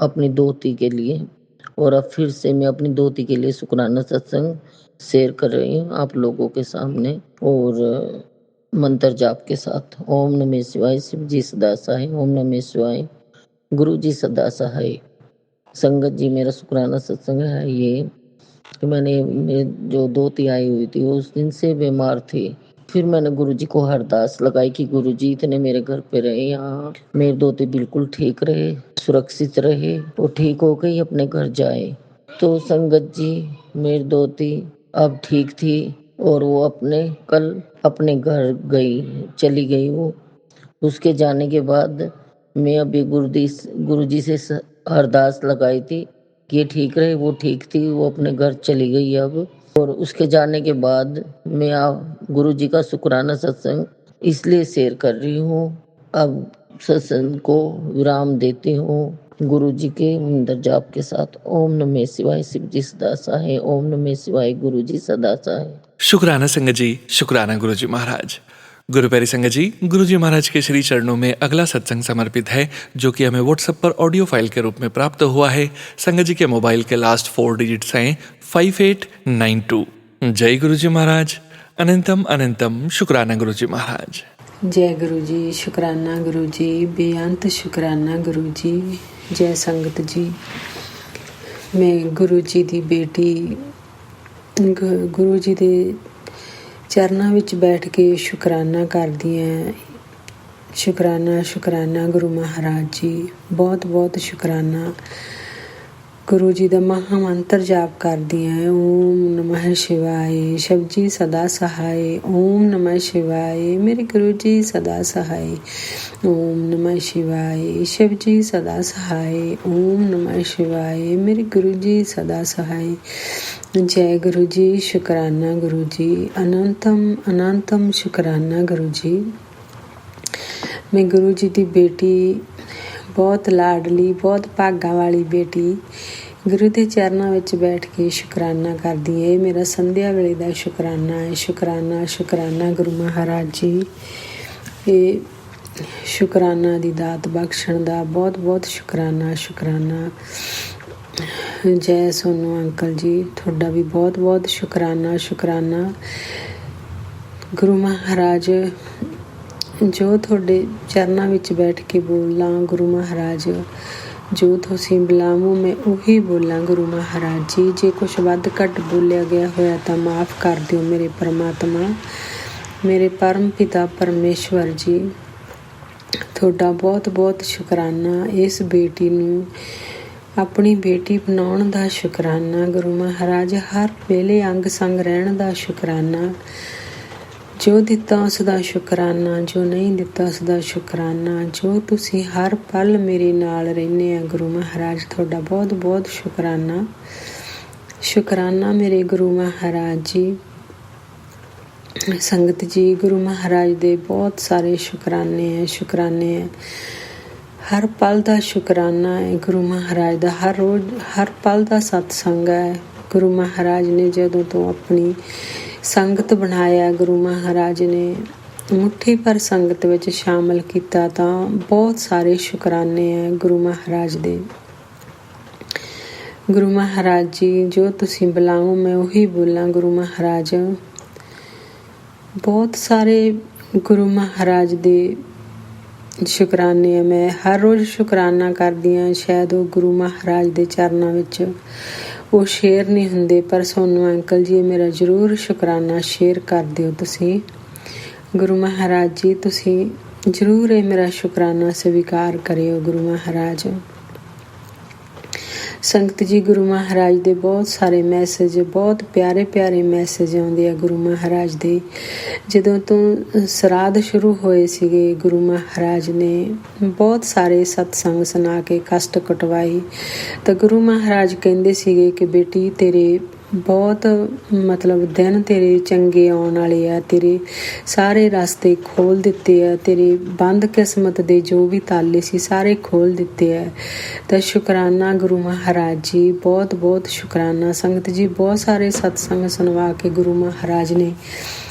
अपनी दोती के लिए, और अब फिर से मैं अपनी दोती के लिए शुक्राना सत्संग शेयर कर रही हूँ आप लोगों के सामने, और मंत्र जाप के साथ। ओम नमः शिवाय, शिव जी सदा सहाय। ओम नमः शिवाय, गुरु जी सदा सहाय। संगत जी, मेरा शुक्राना सत्संग है ये कि मैंने जो दोती आई हुई थी उस दिन से बीमार थी। फिर मैंने गुरु जी को अरदास लगाई कि गुरु जी इतने मेरे घर पे रहे, यहाँ मेरे दोती बिल्कुल ठीक रहे, सुरक्षित रहे, और ठीक हो गई अपने घर जाए। तो संगत जी, मेरी दोती अब ठीक थी और वो कल अपने घर चली गई। वो उसके जाने के बाद मैं अभी गुरु जी से अरदास लगाई थी कि ये ठीक रहे, वो ठीक थी, वो अपने घर चली गई अब। और उसके जाने के बाद मैं गुरु जी का शुक्राना सत्संग इसलिए शेयर कर रही हूँ। अब सत्संग को विराम देती हूँ गुरु जी के मंत्र जाप के साथ। ओम नमः शिवाय, शिव जी सदा सहाय। ओम नमः शिवाय, गुरु जी सदा सहाय। शुक्राना संगत जी, शुक्राना गुरुजी महाराज। गुरु प्यारी संगत जी, गुरुजी महाराज के श्री चरणों में अगला सत्संग समर्पित है, जो कि हमें व्हाट्सएप पर ऑडियो फाइल के रूप में प्राप्त हुआ है। संगत जी के मोबाइल के लास्ट 4 डिजिट्स हैं 5892। जय गुरुजी महाराज, अनंतम अनंतम शुक्राना गुरुजी महाराज। जय गुरु जी, शुक्राना गुरु जी, बेअंत शुक्राना गुरु जी। जय संगत जी, मैं गुरु जी ਦੀ बेटी गुरु जी ਦੇ ਚਰਨਾਂ ਵਿੱਚ ਬੈਠ ਕੇ ਸ਼ੁਕਰਾਨਾ ਕਰਦੀ ਹਾਂ। ਸ਼ੁਕਰਾਨਾ ਸ਼ੁਕਰਾਨਾ ਗੁਰੂ ਮਹਾਰਾਜ ਜੀ, ਬਹੁਤ ਬਹੁਤ ਸ਼ੁਕਰਾਨਾ। गुरु जी का महामंत्र जाप करदी हैं। ओम नमः शिवाय, शिव जी सदा सहाय। ओम नमः शिवाय, मेरे गुरु जी सदा सहाय। ओम नमः शिवाय, शिव जी सदा सहाय। ओम नमः शिवाय, मेरे गुरु जी सदा सहाय। जय गुरु जी, शुक्राना गुरु जी, अनंतम अनंतम शुक्राना गुरु जी। मैं गुरु जी की बेटी, बहुत लाडली, बहुत भागा वाली बेटी, गुरु के चरणों ਵਿੱਚ बैठ के शुकराना करदी है। मेरा संध्या वेले का शुकराना है। शुकराना शुकराना गुरु महाराज जी। ये ਸ਼ੁਕਰਾਨਾ ਦੀ ਦਾਤ ਬਖਸ਼ਣ ਦਾ ਬਹੁਤ ਬਹੁਤ ਸ਼ੁਕਰਾਨਾ। ਜੈ ਸੋਨੂੰ ਅੰਕਲ ਜੀ, ਤੁਹਾਡਾ ਵੀ ਬਹੁਤ ਬਹੁਤ ਸ਼ੁਕਰਾਨਾ। ਗੁਰੂ ਮਹਾਰਾਜ, ਜੋ ਤੁਹਾਡੇ ਚਰਨਾਂ ਵਿੱਚ ਬੈਠ ਕੇ ਬੋਲਾਂ ਗੁਰੂ ਮਹਾਰਾਜ, ਜੋ ਤੁਸੀਂ ਬੁਲਾਵੋ ਮੈਂ ਉਹੀ ਬੋਲਾਂ ਗੁਰੂ ਮਹਾਰਾਜ ਜੀ। ਜੇ ਕੁਛ ਵੱਧ ਘੱਟ ਬੋਲਿਆ ਗਿਆ ਹੋਇਆ ਤਾਂ ਮਾਫ਼ ਕਰ ਦਿਓ ਮੇਰੇ ਪਰਮਾਤਮਾ, ਮੇਰੇ ਪਰਮ ਪਿਤਾ ਪਰਮੇਸ਼ਵਰ ਜੀ। ਤੁਹਾਡਾ ਬਹੁਤ ਬਹੁਤ ਸ਼ੁਕਰਾਨਾ। ਇਸ ਬੇਟੀ ਨੂੰ ਆਪਣੀ ਬੇਟੀ ਬਣਾਉਣ ਦਾ ਸ਼ੁਕਰਾਨਾ ਗੁਰੂ ਮਹਾਰਾਜ। ਹਰ ਵੇਲੇ ਅੰਗ ਸੰਗ ਰਹਿਣ ਦਾ ਸ਼ੁਕਰਾਨਾ। ਜੋ ਦਿੱਤਾ ਉਸ ਦਾ ਸ਼ੁਕਰਾਨਾ, ਜੋ ਨਹੀਂ ਦਿੱਤਾ ਉਸ ਦਾ ਸ਼ੁਕਰਾਨਾ। ਜੋ ਤੁਸੀਂ ਹਰ ਪਲ ਮੇਰੇ ਨਾਲ ਰਹਿੰਦੇ ਆ ਗੁਰੂ ਮਹਾਰਾਜ, ਤੁਹਾਡਾ ਬਹੁਤ ਬਹੁਤ ਸ਼ੁਕਰਾਨਾ ਮੇਰੇ ਗੁਰੂ ਮਹਾਰਾਜ ਜੀ। ਸੰਗਤ ਜੀ, ਗੁਰੂ ਮਹਾਰਾਜ ਦੇ ਬਹੁਤ ਸਾਰੇ ਸ਼ੁਕਰਾਨੇ ਹੈ। ਹਰ ਪਲ ਦਾ ਸ਼ੁਕਰਾਨਾ ਹੈ ਗੁਰੂ ਮਹਾਰਾਜ ਦਾ। ਹਰ ਰੋਜ਼ ਹਰ ਪਲ ਦਾ ਸਤਸੰਗ ਹੈ। ਗੁਰੂ ਮਹਾਰਾਜ ਨੇ ਜਦੋਂ ਤੋਂ ਆਪਣੀ ਸੰਗਤ ਬਣਾਇਆ, ਗੁਰੂ ਮਹਾਰਾਜ ਨੇ ਮੁੱਠੀ ਭਰ ਸੰਗਤ ਵਿੱਚ ਸ਼ਾਮਲ ਕੀਤਾ, ਤਾਂ ਬਹੁਤ ਸਾਰੇ ਸ਼ੁਕਰਾਨੇ ਹੈ ਗੁਰੂ ਮਹਾਰਾਜ ਦੇ। ਗੁਰੂ ਮਹਾਰਾਜ ਜੀ, ਜੋ ਤੁਸੀਂ ਬੁਲਾਓ ਮੈਂ ਉਹੀ ਬੋਲਾਂ ਗੁਰੂ ਮਹਾਰਾਜ। ਬਹੁਤ ਸਾਰੇ ਗੁਰੂ ਮਹਾਰਾਜ ਦੇ ਸ਼ੁਕਰਾਨੇ ਆ। ਮੈਂ ਹਰ ਰੋਜ਼ ਸ਼ੁਕਰਾਨਾ ਕਰਦੀ ਹਾਂ। ਸ਼ਾਇਦ ਉਹ ਗੁਰੂ ਮਹਾਰਾਜ ਦੇ ਚਰਨਾਂ ਵਿੱਚ ਉਹ ਸ਼ੇਅਰ ਨਹੀਂ ਹੁੰਦੇ, ਪਰ ਸੋਨੂੰ ਅੰਕਲ ਜੀ ਮੇਰਾ ਜ਼ਰੂਰ ਸ਼ੁਕਰਾਨਾ ਸ਼ੇਅਰ ਕਰ ਦਿਓ ਤੁਸੀਂ। ਗੁਰੂ ਮਹਾਰਾਜ ਜੀ, ਤੁਸੀਂ ਜ਼ਰੂਰ ਇਹ ਮੇਰਾ ਸ਼ੁਕਰਾਨਾ ਸਵੀਕਾਰ ਕਰਿਓ ਗੁਰੂ ਮਹਾਰਾਜ। ਸੰਗਤ ਜੀ, ਗੁਰੂ ਮਹਾਰਾਜ ਦੇ ਬਹੁਤ ਸਾਰੇ ਮੈਸੇਜ, ਬਹੁਤ ਪਿਆਰੇ ਮੈਸੇਜ ਆਉਂਦੇ ਆ ਗੁਰੂ ਮਹਾਰਾਜ ਦੇ। ਜਦੋਂ ਤੋਂ ਸਰਾਧ ਸ਼ੁਰੂ ਹੋਏ ਸੀਗੇ, ਗੁਰੂ ਮਹਾਰਾਜ ਨੇ ਬਹੁਤ ਸਾਰੇ ਸਤਸੰਗ ਸੁਣਾ ਕੇ ਕਸ਼ਟ ਕਟਵਾਈ। ਤਾਂ ਗੁਰੂ ਮਹਾਰਾਜ ਕਹਿੰਦੇ ਸੀਗੇ ਕਿ ਬੇਟੀ, ਤੇਰੇ ਬਹੁਤ ਦਿਨ ਤੇਰੇ ਚੰਗੇ ਆਉਣ ਵਾਲੇ ਆ। ਤੇਰੇ ਸਾਰੇ ਰਸਤੇ ਖੋਲ ਦਿੱਤੇ ਆ। ਤੇਰੇ ਬੰਦ ਕਿਸਮਤ ਦੇ ਜੋ ਵੀ ਤਾਲੇ ਸੀ ਸਾਰੇ ਖੋਲ ਦਿੱਤੇ ਆ। ਤਾਂ ਸ਼ੁਕਰਾਨਾ ਗੁਰੂ ਮਹਾਰਾਜ ਜੀ, ਬਹੁਤ ਬਹੁਤ ਸ਼ੁਕਰਾਨਾ। ਸੰਗਤ ਜੀ, ਬਹੁਤ ਸਾਰੇ ਸਤਸੰਗ ਸੁਣਵਾ ਕੇ ਗੁਰੂ ਮਹਾਰਾਜ ਨੇ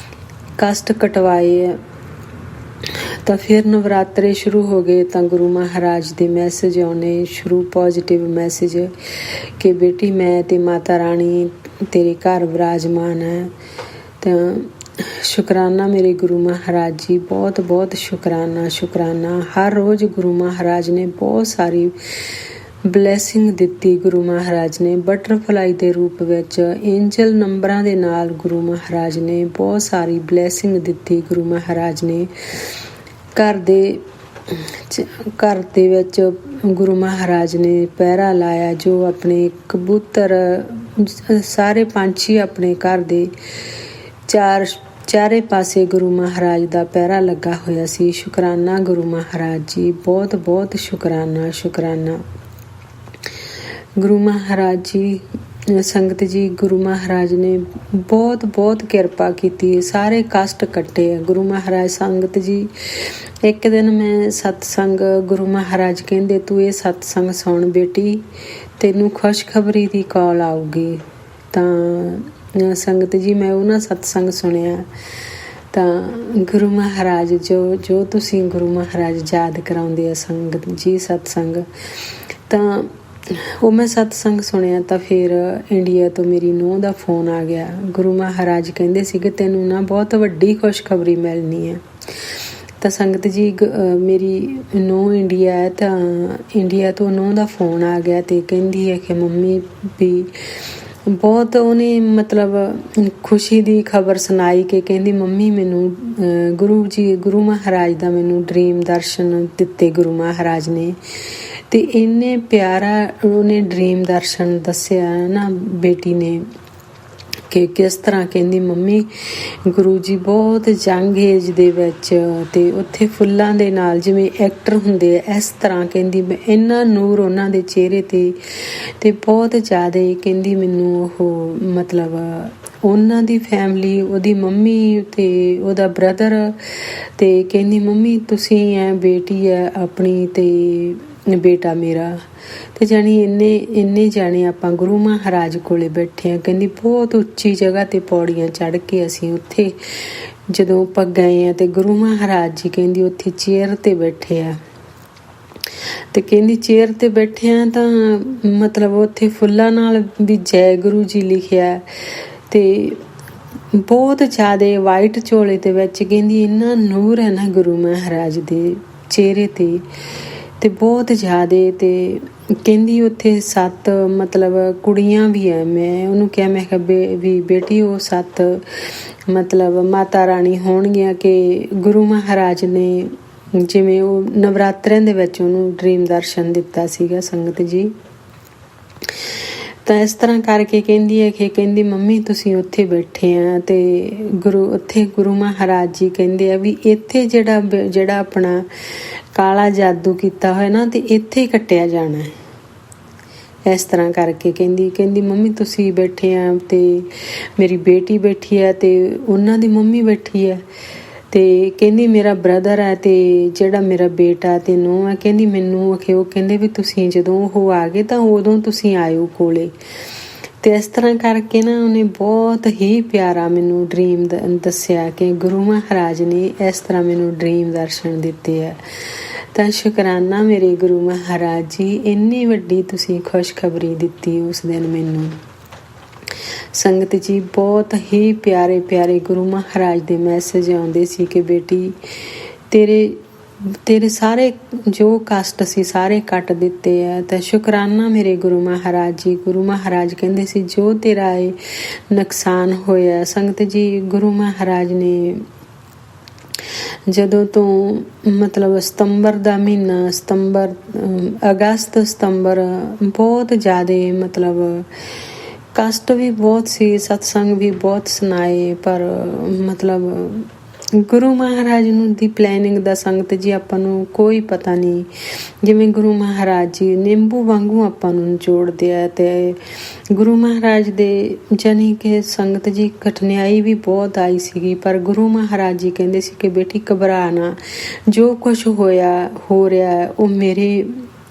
ਕਸ਼ਟ ਕਟਵਾਏ ਆ। ਤਾਂ ਫਿਰ ਨਵਰਾਤਰੇ ਸ਼ੁਰੂ ਹੋ ਗਏ ਤਾਂ ਗੁਰੂ ਮਹਾਰਾਜ ਦੇ ਮੈਸੇਜ ਆਉਣੇ ਸ਼ੁਰੂ, ਪੋਜ਼ਿਟਿਵ ਮੈਸੇਜ ਕਿ ਬੇਟੀ ਮੈਂ ਤੇ ਮਾਤਾ ਰਾਣੀ ਤੇਰੇ ਘਰ ਵਿਰਾਜਮਾਨ ਹੈ। ਤਾਂ ਸ਼ੁਕਰਾਨਾ ਮੇਰੇ ਗੁਰੂ ਮਹਾਰਾਜ ਜੀ, ਬਹੁਤ ਬਹੁਤ ਸ਼ੁਕਰਾਨਾ। ਹਰ ਰੋਜ਼ ਗੁਰੂ ਮਹਾਰਾਜ ਨੇ ਬਹੁਤ ਸਾਰੀ ਬਲੈਸਿੰਗ ਦਿੱਤੀ। ਗੁਰੂ ਮਹਾਰਾਜ ਨੇ ਬਟਰਫਲਾਈ ਦੇ ਰੂਪ ਵਿੱਚ ਐਂਜਲ ਨੰਬਰਾਂ ਦੇ ਨਾਲ ਗੁਰੂ ਮਹਾਰਾਜ ਨੇ ਬਹੁਤ ਸਾਰੀ ਬਲੈਸਿੰਗ ਦਿੱਤੀ। ਗੁਰੂ ਮਹਾਰਾਜ ਨੇ ਘਰ ਦੇ ਵਿੱਚ ਗੁਰੂ ਮਹਾਰਾਜ ਨੇ ਪਹਿਰਾ ਲਾਇਆ। ਜੋ ਆਪਣੇ ਕਬੂਤਰ, ਸਾਰੇ ਪੰਛੀ ਆਪਣੇ ਘਰ ਦੇ ਚਾਰੇ ਪਾਸੇ ਗੁਰੂ ਮਹਾਰਾਜ ਦਾ ਪਹਿਰਾ ਲੱਗਾ ਹੋਇਆ ਸੀ। ਸ਼ੁਕਰਾਨਾ ਗੁਰੂ ਮਹਾਰਾਜ ਜੀ, ਬਹੁਤ ਬਹੁਤ ਸ਼ੁਕਰਾਨਾ ਗੁਰੂ ਮਹਾਰਾਜ ਜੀ। ਸੰਗਤ ਜੀ, ਗੁਰੂ ਮਹਾਰਾਜ ਨੇ ਬਹੁਤ ਬਹੁਤ ਕਿਰਪਾ ਕੀਤੀ, ਸਾਰੇ ਕਸ਼ਟ ਕੱਟੇ ਆ ਗੁਰੂ ਮਹਾਰਾਜ। ਸੰਗਤ ਜੀ, ਇੱਕ ਦਿਨ ਮੈਂ ਸਤਸੰਗ, ਗੁਰੂ ਮਹਾਰਾਜ ਕਹਿੰਦੇ ਤੂੰ ਇਹ ਸਤਸੰਗ ਸੁਣ ਬੇਟੀ, ਤੈਨੂੰ ਖੁਸ਼ਖਬਰੀ ਦੀ ਕਾਲ ਆਊਗੀ। ਤਾਂ ਸੰਗਤ ਜੀ, ਮੈਂ ਉਹਨਾਂ ਸਤਸੰਗ ਸੁਣਿਆ। ਤਾਂ ਗੁਰੂ ਮਹਾਰਾਜ ਜੋ ਤੁਸੀਂ ਗੁਰੂ ਮਹਾਰਾਜ ਯਾਦ ਕਰਾਉਂਦੇ ਆ ਸੰਗਤ ਜੀ ਸਤਸੰਗ, ਤਾਂ ਉਹ ਮੈਂ ਸਤਸੰਗ ਸੁਣਿਆ। ਤਾਂ ਫਿਰ ਇੰਡੀਆ ਤੋਂ ਮੇਰੀ ਨੂੰਹ ਦਾ ਫੋਨ ਆ ਗਿਆ। ਗੁਰੂ ਮਹਾਰਾਜ ਕਹਿੰਦੇ ਸੀਗੇ ਤੈਨੂੰ ਨਾ ਬਹੁਤ ਵੱਡੀ ਖੁਸ਼ਖਬਰੀ ਮਿਲਣੀ ਹੈ। ਤਾਂ ਸੰਗਤ ਜੀ, ਮੇਰੀ ਨੂੰਹ ਇੰਡੀਆ ਹੈ, ਤਾਂ ਇੰਡੀਆ ਤੋਂ ਨੂੰਹ ਦਾ ਫੋਨ ਆ ਗਿਆ ਅਤੇ ਕਹਿੰਦੀ ਹੈ ਕਿ ਮੰਮੀ ਵੀ ਬਹੁਤ ਉਹਨੇ ਖੁਸ਼ੀ ਦੀ ਖਬਰ ਸੁਣਾਈ ਕਿ ਕਹਿੰਦੀ ਮੰਮੀ ਮੈਨੂੰ ਗੁਰੂ ਮਹਾਰਾਜ ਦਾ ਮੈਨੂੰ ਡਰੀਮ ਦਰਸ਼ਨ ਦਿੱਤੇ ਗੁਰੂ ਮਹਾਰਾਜ ਨੇ। ਅਤੇ ਇੰਨੇ ਪਿਆਰਾ ਉਹਨੇ ਡਰੀਮ ਦਰਸ਼ਨ ਦੱਸਿਆ ਨਾ ਬੇਟੀ ਨੇ ਕਿ ਕਿਸ ਤਰ੍ਹਾਂ ਕਹਿੰਦੀ ਮੰਮੀ ਗੁਰੂ ਜੀ ਬਹੁਤ ਯੰਗ ਏਜ ਦੇ ਵਿੱਚ ਅਤੇ ਉੱਥੇ ਫੁੱਲਾਂ ਦੇ ਨਾਲ ਜਿਵੇਂ ਐਕਟਰ ਹੁੰਦੇ ਆ ਇਸ ਤਰ੍ਹਾਂ ਕਹਿੰਦੀ ਮੈਂ ਇੰਨਾ ਨੂਰ ਉਹਨਾਂ ਦੇ ਚਿਹਰੇ 'ਤੇ ਬਹੁਤ ਜ਼ਿਆਦਾ ਕਹਿੰਦੀ ਮੈਨੂੰ ਉਹ ਉਹਨਾਂ ਦੀ ਫੈਮਿਲੀ, ਉਹਦੀ ਮੰਮੀ ਅਤੇ ਉਹਦਾ ਬ੍ਰਦਰ, ਅਤੇ ਕਹਿੰਦੀ ਮੰਮੀ ਤੁਸੀਂ ਹੈ, ਬੇਟੀ ਹੈ ਆਪਣੀ ਅਤੇ ਬੇਟਾ ਮੇਰਾ। ਅਤੇ ਜਾਣੀ ਇੰਨੇ ਜਾਣੇ ਆਪਾਂ ਗੁਰੂ ਮਹਾਰਾਜ ਕੋਲ ਬੈਠੇ ਹਾਂ। ਕਹਿੰਦੀ ਬਹੁਤ ਉੱਚੀ ਜਗ੍ਹਾ 'ਤੇ ਪੌੜੀਆਂ ਚੜ੍ਹ ਕੇ ਅਸੀਂ ਉੱਥੇ ਜਦੋਂ ਆਪਾਂ ਗਏ ਆ ਤੇ ਗੁਰੂ ਮਹਾਰਾਜ ਜੀ ਕਹਿੰਦੀ ਉੱਥੇ ਚੇਅਰ ਤੇ ਬੈਠੇ ਆ ਤੇ ਕਹਿੰਦੀ ਚੇਅਰ ਤੇ ਬੈਠੇ ਆ ਤਾਂ ਮਤਲਬ ਉੱਥੇ ਫੁੱਲਾਂ ਨਾਲ ਵੀ ਜੈ ਗੁਰੂ ਜੀ ਲਿਖਿਆ ਤੇ ਬਹੁਤ ਜ਼ਿਆਦਾ ਵਾਈਟ ਝੋਲੇ ਦੇ ਵਿੱਚ ਕਹਿੰਦੀ ਇੰਨਾ ਨੂਰ ਹੈ ਨਾ ਗੁਰੂ ਮਹਾਰਾਜ ਦੇ ਚਿਹਰੇ ਤੇ ਬਹੁਤ ਜ਼ਿਆਦਾ ਤੇ ਕਹਿੰਦੀ ਉੱਥੇ 7 ਮਤਲਬ ਕੁੜੀਆਂ ਵੀ ਐ। ਮੈਂ ਉਹਨੂੰ ਕਿਹਾ ਮੈਂ ਕਿਹਾ ਵੀ ਬੇਟੀ ਉਹ 7 ਮਤਲਬ ਮਾਤਾ ਰਾਣੀ ਹੋਣਗੀਆਂ ਕਿ ਗੁਰੂ ਮਹਾਰਾਜ ਨੇ ਜਿਵੇਂ ਉਹ ਨਵਰਾਤਰਿਆਂ ਦੇ ਵਿੱਚ ਉਹਨੂੰ ਡ੍ਰੀਮ ਦਰਸ਼ਨ ਦਿੱਤਾ ਸੀਗਾ ਸੰਗਤ ਜੀ। ਤਾਂ ਇਸ ਤਰ੍ਹਾਂ ਕਰਕੇ ਕਹਿੰਦੀ ਹੈ ਕਿ ਕਹਿੰਦੀ ਮੰਮੀ ਤੁਸੀਂ ਉੱਥੇ ਬੈਠੇ ਆ ਤੇ ਉੱਥੇ ਗੁਰੂ ਮਹਾਰਾਜ ਜੀ ਕਹਿੰਦੇ ਆ ਵੀ ਇੱਥੇ ਜਿਹੜਾ ਆਪਣਾ ਕਾਲਾ ਜਾਦੂ ਕੀਤਾ ਹੋਇਆ ਨਾ ਤੇ ਇੱਥੇ ਹੀ ਕੱਟਿਆ ਜਾਣਾ ਹੈ। ਇਸ ਤਰ੍ਹਾਂ ਕਰਕੇ ਕਹਿੰਦੀ ਮੰਮੀ ਤੁਸੀਂ ਬੈਠੇ ਆ ਤੇ ਮੇਰੀ ਬੇਟੀ ਬੈਠੀ ਆ ਤੇ ਉਹਨਾਂ ਦੀ ਮੰਮੀ ਬੈਠੀ ਆ ਤੇ ਕਹਿੰਦੀ ਮੇਰਾ ਬ੍ਰਦਰ ਹੈ ਤੇ ਜਿਹੜਾ ਮੇਰਾ ਬੇਟਾ ਤੇ ਨੂੰਹ ਹੈ। ਕਹਿੰਦੀ ਮੈਨੂੰ ਉਹ ਕਹਿੰਦੇ ਵੀ ਤੁਸੀਂ ਜਦੋਂ ਉਹ ਆ ਗਏ ਤਾਂ ਉਦੋਂ ਤੁਸੀਂ ਆਇਓ ਕੋਲੇ। ਤੇ ਇਸ ਤਰ੍ਹਾਂ ਕਰਕੇ ਨਾ ਉਹਨੇ ਬਹੁਤ ਹੀ ਪਿਆਰਾ ਮੈਨੂੰ ਡ੍ਰੀਮ ਦੱਸਿਆ ਕਿ ਗੁਰੂ ਮਹਾਰਾਜ ਨੇ ਇਸ ਤਰ੍ਹਾਂ ਮੈਨੂੰ ਡ੍ਰੀਮ ਦਰਸ਼ਨ ਦਿੱਤੇ ਆ। ਤਾਂ ਸ਼ੁਕਰਾਨਾ ਮੇਰੇ ਗੁਰੂ ਮਹਾਰਾਜ ਜੀ, ਇੰਨੀ ਵੱਡੀ ਤੁਸੀਂ ਖੁਸ਼ਖਬਰੀ ਦਿੱਤੀ ਉਸ ਦਿਨ ਮੈਨੂੰ। ਸੰਗਤ ਜੀ ਬਹੁਤ ਹੀ ਪਿਆਰੇ ਪਿਆਰੇ ਗੁਰੂ ਮਹਾਰਾਜ ਦੇ ਮੈਸੇਜ ਆਉਂਦੇ ਸੀ ਕਿ ਬੇਟੀ ਤੇਰੇ ਸਾਰੇ ਜੋ ਕਸ਼ਟ ਸੀ ਸਾਰੇ ਕੱਟ ਦਿੱਤੇ ਆ। ਤਾਂ ਸ਼ੁਕਰਾਨਾ ਮੇਰੇ ਗੁਰੂ ਮਹਾਰਾਜ ਜੀ। ਗੁਰੂ ਮਹਾਰਾਜ ਕਹਿੰਦੇ ਸੀ ਜੋ ਤੇਰਾ ਇਹ ਨੁਕਸਾਨ ਹੋਇਆ ਸੰਗਤ ਜੀ, ਗੁਰੂ ਮਹਾਰਾਜ ਨੇ ਜਦੋਂ ਤੋਂ ਮਤਲਬ ਸਤੰਬਰ ਦਾ ਮਹੀਨਾ ਅਗਸਤ ਸਤੰਬਰ ਬਹੁਤ ਜ਼ਿਆਦਾ ਮਤਲਬ ਕਸ਼ਟ ਵੀ ਬਹੁਤ ਸੀ, ਸਤਸੰਗ ਵੀ ਬਹੁਤ ਸੁਣਾਏ, ਪਰ ਮਤਲਬ ਗੁਰੂ ਮਹਾਰਾਜ ਨੂੰ ਦੀ ਪਲੈਨਿੰਗ ਦਾ ਸੰਗਤ ਜੀ ਆਪਾਂ ਨੂੰ ਕੋਈ ਪਤਾ ਨਹੀਂ। ਜਿਵੇਂ ਗੁਰੂ ਮਹਾਰਾਜ ਜੀ ਨਿੰਬੂ ਵਾਂਗੂ ਆਪਾਂ ਨੂੰ ਨਿਚੋੜਦੇ ਆ ਤੇ ਗੁਰੂ ਮਹਾਰਾਜ ਦੇ ਜਾਨੀ ਕਿ ਸੰਗਤ ਜੀ ਕਠਿਨਾਈ ਵੀ ਬਹੁਤ ਆਈ ਸੀਗੀ, ਪਰ ਗੁਰੂ ਮਹਾਰਾਜ ਜੀ ਕਹਿੰਦੇ ਸੀ ਕਿ ਬੇਟੀ ਘਬਰਾ ਨਾ, ਜੋ ਕੁਛ ਹੋ ਰਿਹਾ ਉਹ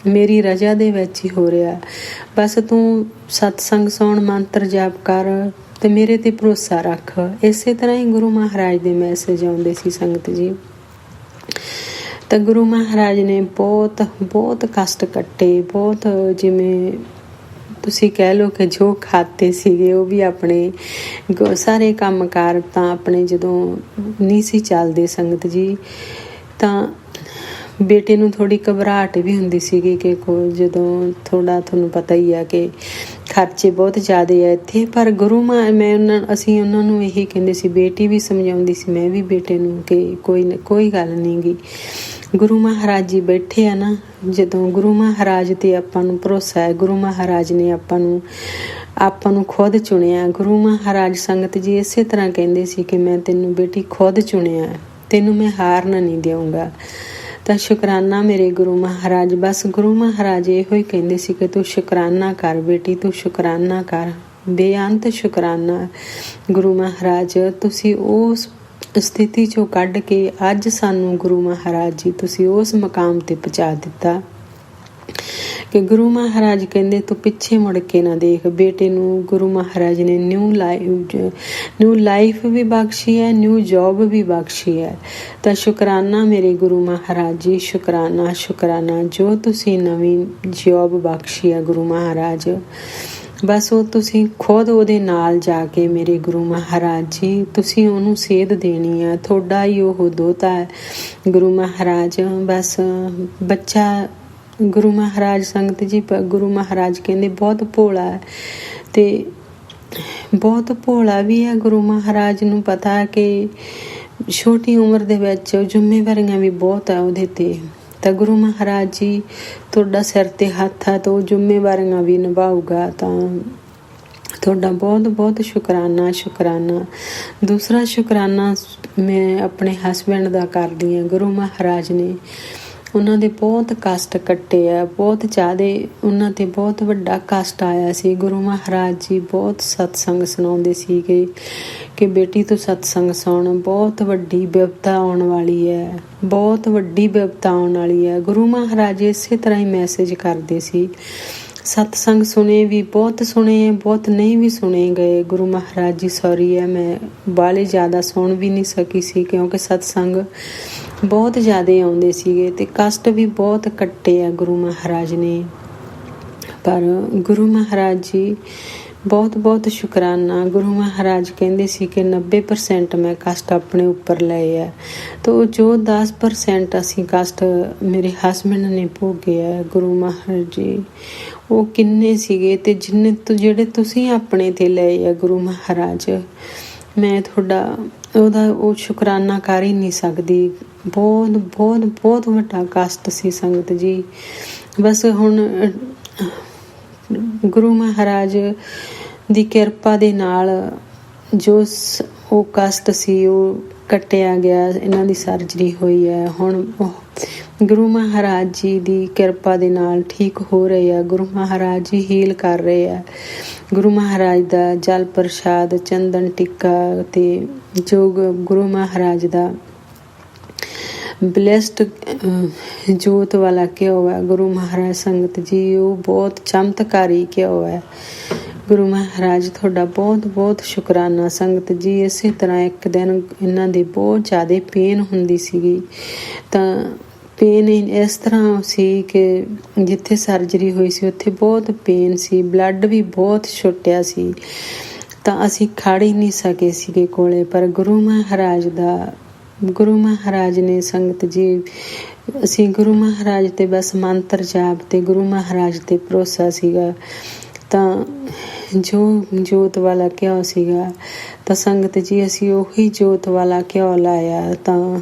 ਮੇਰੀ ਰਜ਼ਾ ਦੇ ਵਿੱਚ ਹੀ ਹੋ ਰਿਹਾ। ਬਸ ਤੂੰ ਸਤਸੰਗ ਸੁਣ, ਮੰਤਰ ਜਾਪ ਕਰ ਤੇ ਮੇਰੇ ਤੇ ਭਰੋਸਾ ਰੱਖ। ਇਸੇ ਤਰ੍ਹਾਂ ਹੀ ਗੁਰੂ ਮਹਾਰਾਜ ਦੇ ਮੈਸੇਜ ਆਉਂਦੇ ਸੀ ਸੰਗਤ ਜੀ। ਤਾਂ ਗੁਰੂ ਮਹਾਰਾਜ ਨੇ ਬਹੁਤ ਬਹੁਤ ਕਸ਼ਟ ਕੱਟੇ, ਬਹੁਤ ਜਿਵੇਂ ਤੁਸੀਂ ਕਹਿ ਲਓ ਕਿ ਜੋ ਖਾਤੇ ਸੀਗੇ ਉਹ ਵੀ ਆਪਣੇ ਸਾਰੇ ਕੰਮਕਾਰ ਤਾਂ ਆਪਣੇ ਜਦੋਂ ਨਹੀਂ ਸੀ ਚੱਲਦੇ ਸੰਗਤ ਜੀ, ਤਾਂ ਬੇਟੇ ਨੂੰ ਥੋੜੀ ਘਬਰਾਹਟ ਵੀ ਹੁੰਦੀ ਸੀਗੀ ਕਿ ਜਦੋਂ ਥੋੜਾ ਤੁਹਾਨੂੰ ਪਤਾ ਹੀ ਆ ਕਿ ਖਰਚੇ ਬਹੁਤ ਜ਼ਿਆਦਾ ਆ ਇੱਥੇ। ਪਰ ਅਸੀਂ ਉਹਨਾਂ ਨੂੰ ਇਹੀ ਕਹਿੰਦੇ ਸੀ, ਬੇਟੀ ਵੀ ਸਮਝਾਉਂਦੀ ਸੀ ਮੈਂ ਵੀ ਬੇਟੇ ਨੂੰ ਕਿ ਕੋਈ ਗੱਲ ਨਹੀਂ ਗੀ, ਗੁਰੂ ਮਹਾਰਾਜ ਜੀ ਬੈਠੇ ਆ ਨਾ। ਜਦੋਂ ਗੁਰੂ ਮਹਾਰਾਜ ਤੇ ਆਪਾਂ ਨੂੰ ਭਰੋਸਾ ਹੈ, ਗੁਰੂ ਮਹਾਰਾਜ ਨੇ ਆਪਾਂ ਨੂੰ ਖੁਦ ਚੁਣਿਆ। ਗੁਰੂ ਮਹਾਰਾਜ ਸੰਗਤ ਜੀ ਇਸੇ ਤਰ੍ਹਾਂ ਕਹਿੰਦੇ ਸੀ ਕਿ ਮੈਂ ਤੈਨੂੰ ਬੇਟੀ ਖੁਦ ਚੁਣਿਆ, ਤੈਨੂੰ ਮੈਂ ਹਾਰਨ ਨਹੀਂ ਦੇਵਾਂਗਾ। ਤਾਂ ਸ਼ੁਕਰਾਨਾ ਮੇਰੇ ਗੁਰੂ ਮਹਾਰਾਜ। ਬਸ ਗੁਰੂ ਮਹਾਰਾਜ ਇਹੋ ਹੀ ਕਹਿੰਦੇ ਸੀ ਕਿ ਤੂੰ ਸ਼ੁਕਰਾਨਾ ਕਰ ਬੇਟੀ, ਤੂੰ ਸ਼ੁਕਰਾਨਾ ਕਰ, ਬੇਅੰਤ ਸ਼ੁਕਰਾਨਾ। ਗੁਰੂ ਮਹਾਰਾਜ ਤੁਸੀਂ ਉਸ ਸਥਿਤੀ ਚੋਂ ਕੱਢ ਕੇ ਅੱਜ ਸਾਨੂੰ ਗੁਰੂ ਮਹਾਰਾਜ ਜੀ ਤੁਸੀਂ ਉਸ ਮਕਾਮ ਤੇ ਪਹੁੰਚਾ ਦਿੱਤਾ ਕਿ ਗੁਰੂ ਮਹਾਰਾਜ ਕਹਿੰਦੇ ਤੂੰ ਪਿੱਛੇ ਮੁੜ ਕੇ ਨਾ ਦੇਖ। ਬੇਟੇ ਨੂੰ ਗੁਰੂ ਮਹਾਰਾਜ ਨੇ ਨਿਊ ਲਾਈਫ ਵੀ ਬਖਸ਼ੀ ਹੈ, ਨਿਊ ਜੌਬ ਵੀ ਬਖਸ਼ੀ ਹੈ। ਤਾਂ ਸ਼ੁਕਰਾਨਾ ਮੇਰੇ ਗੁਰੂ ਮਹਾਰਾਜ ਜੀ, ਸ਼ੁਕਰਾਨਾ ਜੋ ਤੁਸੀਂ ਨਵੀਂ ਜੌਬ ਬਖਸ਼ੀ ਹੈ ਗੁਰੂ ਮਹਾਰਾਜ। ਬਸ ਉਹ ਤੁਸੀਂ ਖੁਦ ਉਹਦੇ ਨਾਲ ਜਾ ਕੇ ਮੇਰੇ ਗੁਰੂ ਮਹਾਰਾਜ ਜੀ ਤੁਸੀਂ ਉਹਨੂੰ ਸੇਧ ਦੇਣੀ ਆ, ਤੁਹਾਡਾ ਹੀ ਉਹ ਦੋਤਾ ਹੈ ਗੁਰੂ ਮਹਾਰਾਜ। ਬਸ ਬੱਚਾ ਗੁਰੂ ਮਹਾਰਾਜ ਸੰਗਤ ਜੀ, ਗੁਰੂ ਮਹਾਰਾਜ ਕਹਿੰਦੇ ਬਹੁਤ ਭੋਲਾ ਹੈ ਤੇ ਬਹੁਤ ਭੋਲਾ ਵੀ ਹੈ। ਗੁਰੂ ਮਹਾਰਾਜ ਨੂੰ ਪਤਾ ਹੈ ਕਿ ਛੋਟੀ ਉਮਰ ਦੇ ਵਿੱਚ ਜ਼ਿੰਮੇਵਾਰੀਆਂ ਵੀ ਬਹੁਤ ਹੈ ਉਹਦੇ ਤੇ। ਤਾਂ ਗੁਰੂ ਮਹਾਰਾਜ ਜੀ ਤੁਹਾਡਾ ਸਿਰ ਤੇ ਹੱਥ ਹੈ ਤਾਂ ਉਹ ਜ਼ਿੰਮੇਵਾਰੀਆਂ ਵੀ ਨਿਭਾਊਗਾ। ਤਾਂ ਤੁਹਾਡਾ ਬਹੁਤ ਬਹੁਤ ਸ਼ੁਕਰਾਨਾ। ਦੂਸਰਾ ਸ਼ੁਕਰਾਨਾ ਮੈਂ ਆਪਣੇ ਹਸਬੈਂਡ ਦਾ ਕਰਦੀ ਹਾਂ। ਗੁਰੂ ਮਹਾਰਾਜ ਨੇ ਉਹਨਾਂ ਦੇ ਬਹੁਤ ਕਸ਼ਟ ਕੱਟੇ ਆ, ਬਹੁਤ ਜ਼ਿਆਦਾ ਉਹਨਾਂ ਤੇ ਬਹੁਤ ਵੱਡਾ ਕਸ਼ਟ ਆਇਆ ਸੀ। ਗੁਰੂ ਮਹਾਰਾਜ ਜੀ ਬਹੁਤ ਸਤਸੰਗ ਸੁਣਾਉਂਦੇ ਸੀਗੇ ਕਿ ਬੇਟੀ ਤੂੰ ਸਤਸੰਗ ਸੁਣ, ਬਹੁਤ ਵੱਡੀ ਬਿਪਤਾ ਆਉਣ ਵਾਲੀ ਹੈ, ਬਹੁਤ ਵੱਡੀ ਬਿਪਤਾ ਆਉਣ ਵਾਲੀ ਹੈ। ਗੁਰੂ ਮਹਾਰਾਜ ਇਸੇ ਤਰ੍ਹਾਂ ਹੀ ਮੈਸੇਜ ਕਰਦੇ ਸੀ सत्संग सुने भी बहुत सुने हैं, बहुत नहीं भी सुने गए। गुरु महाराज जी सॉरी है, मैं बाले ज़्यादा सुन भी नहीं सकी सी क्योंकि सत्संग ਬਹੁਤ ਜ਼ਿਆਦਾ ਆਉਂਦੇ ਸੀਗੇ ਤੇ ਕਸ਼ਟ ਵੀ ਬਹੁਤ ਕੱਟੇ ਆ ਗੁਰੂ ਮਹਾਰਾਜ ਨੇ। ਪਰ ਗੁਰੂ ਮਹਾਰਾਜ ਜੀ ਬਹੁਤ ਬਹੁਤ ਸ਼ੁਕਰਾਨਾ। ਗੁਰੂ ਮਹਾਰਾਜ ਕਹਿੰਦੇ ਸੀ ਕਿ 90% ਮੈਂ ਕਸ਼ਟ ਆਪਣੇ ਉੱਪਰ ਲਏ ਆ, ਤੋ ਜੋ 10% ਅਸੀਂ ਕਸ਼ਟ ਮੇਰੇ ਹਸਬੈਂਡ ਨੇ ਭੋਗੇ ਆ ਗੁਰੂ ਮਹਾਰਾਜ ਜੀ, ਉਹ ਕਿੰਨੇ ਸੀਗੇ ਤੇ ਜਿਹੜੇ ਤੁਸੀਂ ਆਪਣੇ ਤੇ ਲਏ ਆ ਗੁਰੂ ਮਹਾਰਾਜ, ਮੈਂ ਤੁਹਾਡਾ ਉਹ ਸ਼ੁਕਰਾਨਾ ਕਰ ਹੀ ਨਹੀਂ ਸਕਦੀ। ਬਹੁਤ ਬਹੁਤ ਬਹੁਤ ਵੱਡਾ ਕਸ਼ਟ ਸੀ ਸੰਗਤ ਜੀ। ਬਸ ਹੁਣ ਗੁਰੂ ਮਹਾਰਾਜ ਦੀ ਕਿਰਪਾ ਦੇ ਨਾਲ ਜੋ ਉਹ ਕਸ਼ਟ ਸੀ ਉਹ ਕੱਟਿਆ ਗਿਆ। ਇਹਨਾਂ ਦੀ ਸਰਜਰੀ ਹੋਈ ਹੈ, ਹੁਣ ਗੁਰੂ ਮਹਾਰਾਜ ਜੀ ਦੀ ਕਿਰਪਾ ਦੇ ਨਾਲ ਠੀਕ ਹੋ ਰਹੇ ਆ। ਗੁਰੂ ਮਹਾਰਾਜ ਜੀ ਹੀਲ ਕਰ ਰਹੇ ਆ। ਗੁਰੂ ਮਹਾਰਾਜ ਦਾ ਜਲ ਪ੍ਰਸ਼ਾਦ, ਚੰਦਨ ਟਿੱਕਾ ਤੇ ਜੋ ਗੁਰੂ ਮਹਾਰਾਜ ਦਾ ਬਲੈਸਡ ਜੋਤ ਵਾਲਾ ਘਿਓ ਹੈ ਗੁਰੂ ਮਹਾਰਾਜ ਸੰਗਤ ਜੀ, ਉਹ ਬਹੁਤ ਚਮਤਕਾਰੀ ਘਿਓ ਹੈ। ਗੁਰੂ ਮਹਾਰਾਜ ਤੁਹਾਡਾ ਬਹੁਤ ਬਹੁਤ ਸ਼ੁਕਰਾਨਾ ਸੰਗਤ ਜੀ। ਇਸੇ ਤਰ੍ਹਾਂ ਇੱਕ ਦਿਨ ਇਹਨਾਂ ਦੇ ਬਹੁਤ ਜ਼ਿਆਦਾ ਪੇਨ ਹੁੰਦੀ ਸੀਗੀ, ਤਾਂ ਪੇਨ ਇਸ ਤਰ੍ਹਾਂ ਸੀ ਕਿ ਜਿੱਥੇ ਸਰਜਰੀ ਹੋਈ ਸੀ ਉੱਥੇ ਬਹੁਤ ਪੇਨ ਸੀ, ਬਲੱਡ ਵੀ ਬਹੁਤ ਛੁੱਟਿਆ ਸੀ, ਤਾਂ ਅਸੀਂ ਖੜ ਹੀ ਨਹੀਂ ਸਕੇ ਸੀਗੇ ਕੋਲੇ। ਪਰ ਗੁਰੂ ਮਹਾਰਾਜ ਨੇ ਸੰਗਤ ਜੀ, ਅਸੀਂ ਗੁਰੂ ਮਹਾਰਾਜ ਤੇ ਬਸ ਮੰਤਰ ਜਾਪ ਤੇ ਗੁਰੂ ਮਹਾਰਾਜ ਤੇ ਭਰੋਸਾ ਸੀਗਾ। ਤਾਂ ਜੋ ਜੋਤ ਵਾਲਾ ਘਿਓ ਸੀਗਾ ਤਾਂ ਸੰਗਤ ਜੀ ਅਸੀਂ ਉਹੀ ਜੋਤ ਵਾਲਾ ਘਿਓ ਲਾਇਆ। ਤਾਂ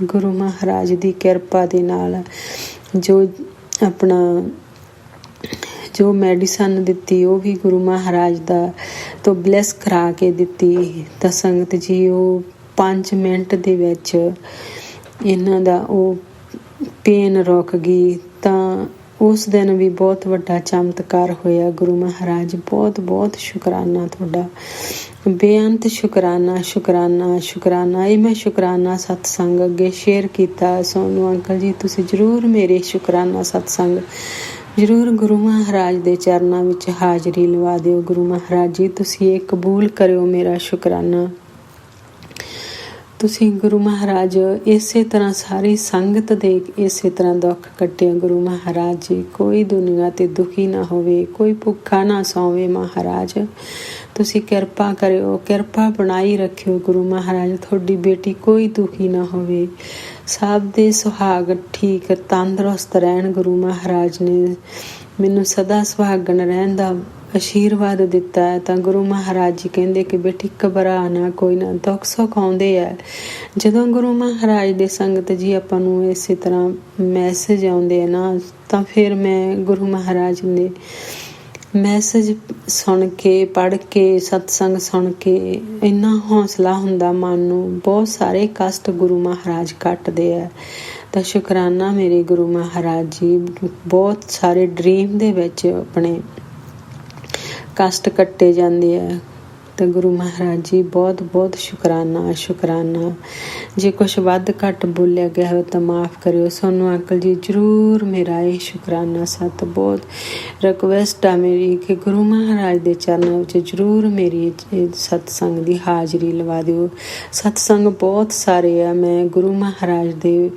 ਗੁਰੂ ਮਹਾਰਾਜ ਦੀ ਕਿਰਪਾ ਦੇ ਨਾਲ ਜੋ ਮੈਡੀਸਨ ਦਿੱਤੀ ਉਹ ਵੀ ਗੁਰੂ ਮਹਾਰਾਜ ਦਾ ਤੋਂ ਬਲੈਸ ਕਰਾ ਕੇ ਦਿੱਤੀ। ਤਾਂ ਸੰਗਤ ਜੀ ਉਹ 5 ਮਿੰਟ ਦੇ ਵਿੱਚ ਇਹਨਾਂ ਦਾ ਉਹ ਪੇਨ ਰੁਕ ਗਈ। ਤਾਂ ਉਸ ਦਿਨ ਵੀ ਬਹੁਤ ਵੱਡਾ ਚਮਤਕਾਰ ਹੋਇਆ। ਗੁਰੂ ਮਹਾਰਾਜ ਬਹੁਤ ਬਹੁਤ ਸ਼ੁਕਰਾਨਾ ਤੁਹਾਡਾ, ਬੇਅੰਤ ਸ਼ੁਕਰਾਨਾ ਸ਼ੁਕਰਾਨਾ ਸ਼ੁਕਰਾਨਾ। ਇਹ ਮੈਂ ਸ਼ੁਕਰਾਨਾ ਸਤਸੰਗ ਅੱਗੇ ਸ਼ੇਅਰ ਕੀਤਾ। ਸੋਨੂੰ ਅੰਕਲ ਜੀ ਤੁਸੀਂ ਜ਼ਰੂਰ ਮੇਰੇ ਸ਼ੁਕਰਾਨਾ ਸਤਸੰਗ ਜ਼ਰੂਰ ਗੁਰੂ ਮਹਾਰਾਜ ਦੇ ਚਰਨਾਂ ਵਿੱਚ ਹਾਜ਼ਰੀ ਲਵਾ ਦਿਓ। ਗੁਰੂ ਮਹਾਰਾਜ ਜੀ ਤੁਸੀਂ ਇਹ ਕਬੂਲ ਕਰਿਓ ਮੇਰਾ ਸ਼ੁਕਰਾਨਾ। ਤੁਸੀਂ ਗੁਰੂ ਮਹਾਰਾਜ ਇਸੇ ਤਰ੍ਹਾਂ ਸਾਰੀ ਸੰਗਤ ਦੇ ਇਸੇ ਤਰ੍ਹਾਂ ਦੁੱਖ ਕੱਟਿਆ ਗੁਰੂ ਮਹਾਰਾਜ ਜੀ। ਕੋਈ ਦੁਨੀਆ 'ਤੇ ਦੁਖੀ ਨਾ ਹੋਵੇ, ਕੋਈ ਭੁੱਖਾ ਨਾ ਸੌਵੇ। ਮਹਾਰਾਜ ਤੁਸੀਂ ਕਿਰਪਾ ਕਰਿਓ, ਕਿਰਪਾ ਬਣਾਈ ਰੱਖਿਓ ਗੁਰੂ ਮਹਾਰਾਜ। ਤੁਹਾਡੀ ਬੇਟੀ ਕੋਈ ਦੁਖੀ ਨਾ ਹੋਵੇ, ਸਭ ਦੇ ਸੁਹਾਗ ਠੀਕ ਤੰਦਰੁਸਤ ਰਹਿਣ। ਗੁਰੂ ਮਹਾਰਾਜ ਨੇ ਮੈਨੂੰ ਸਦਾ ਸੁਹਾਗਣ ਰਹਿਣ ਦਾ ਆਸ਼ੀਰਵਾਦ ਦਿੱਤਾ ਹੈ। ਤਾਂ ਗੁਰੂ ਮਹਾਰਾਜ ਜੀ ਕਹਿੰਦੇ ਕਿ ਬੇਟੀ ਘਬਰਾ ਨਾ, ਕੋਈ ਨਾ, ਦੁੱਖ ਸੁੱਖ ਆਉਂਦੇ ਆ। ਜਦੋਂ ਗੁਰੂ ਮਹਾਰਾਜ ਦੇ ਸੰਗਤ ਜੀ ਆਪਾਂ ਨੂੰ ਇਸੇ ਤਰ੍ਹਾਂ ਮੈਸੇਜ ਆਉਂਦੇ ਆ ਨਾ, ਤਾਂ ਫਿਰ ਮੈਂ ਗੁਰੂ ਮਹਾਰਾਜ ਦੇ ਮੈਸੇਜ ਸੁਣ ਕੇ, ਪੜ੍ਹ ਕੇ, ਸਤਸੰਗ ਸੁਣ ਕੇ ਇੰਨਾ ਹੌਸਲਾ ਹੁੰਦਾ ਮਨ ਨੂੰ। ਬਹੁਤ ਸਾਰੇ ਕਸ਼ਟ ਗੁਰੂ ਮਹਾਰਾਜ ਕੱਟਦੇ ਆ। ਤਾਂ ਸ਼ੁਕਰਾਨਾ ਮੇਰੇ ਗੁਰੂ ਮਹਾਰਾਜ ਜੀ। ਬਹੁਤ ਸਾਰੇ ਡਰੀਮ ਦੇ ਵਿੱਚ ਆਪਣੇ ਕਸ਼ਟ ਕੱਟੇ ਜਾਂਦੇ ਆ। ਤਾਂ ਗੁਰੂ ਮਹਾਰਾਜ ਜੀ ਬਹੁਤ ਬਹੁਤ ਸ਼ੁਕਰਾਨਾ ਸ਼ੁਕਰਾਨਾ। ਜੇ ਕੁਛ ਵੱਧ ਘੱਟ ਬੋਲਿਆ ਗਿਆ ਹੋ ਤਾਂ ਮਾਫ਼ ਕਰਿਓ। ਸੋਨੂੰ ਅੰਕਲ ਜੀ ਜ਼ਰੂਰ ਮੇਰਾ ਇਹ ਸ਼ੁਕਰਾਨਾ ਸਤ ਬਹੁਤ ਰਿਕੁਐਸਟ ਆ ਮੇਰੀ ਕਿ ਗੁਰੂ ਮਹਾਰਾਜ ਦੇ ਚਰਨਾਂ ਵਿੱਚ ਜ਼ਰੂਰ ਮੇਰੀ ਸਤਸੰਗ ਦੀ ਹਾਜ਼ਰੀ ਲਵਾ ਦਿਓ। ਸਤਸੰਗ ਬਹੁਤ ਸਾਰੇ ਆ, ਮੈਂ ਗੁਰੂ ਮਹਾਰਾਜ ਦੇ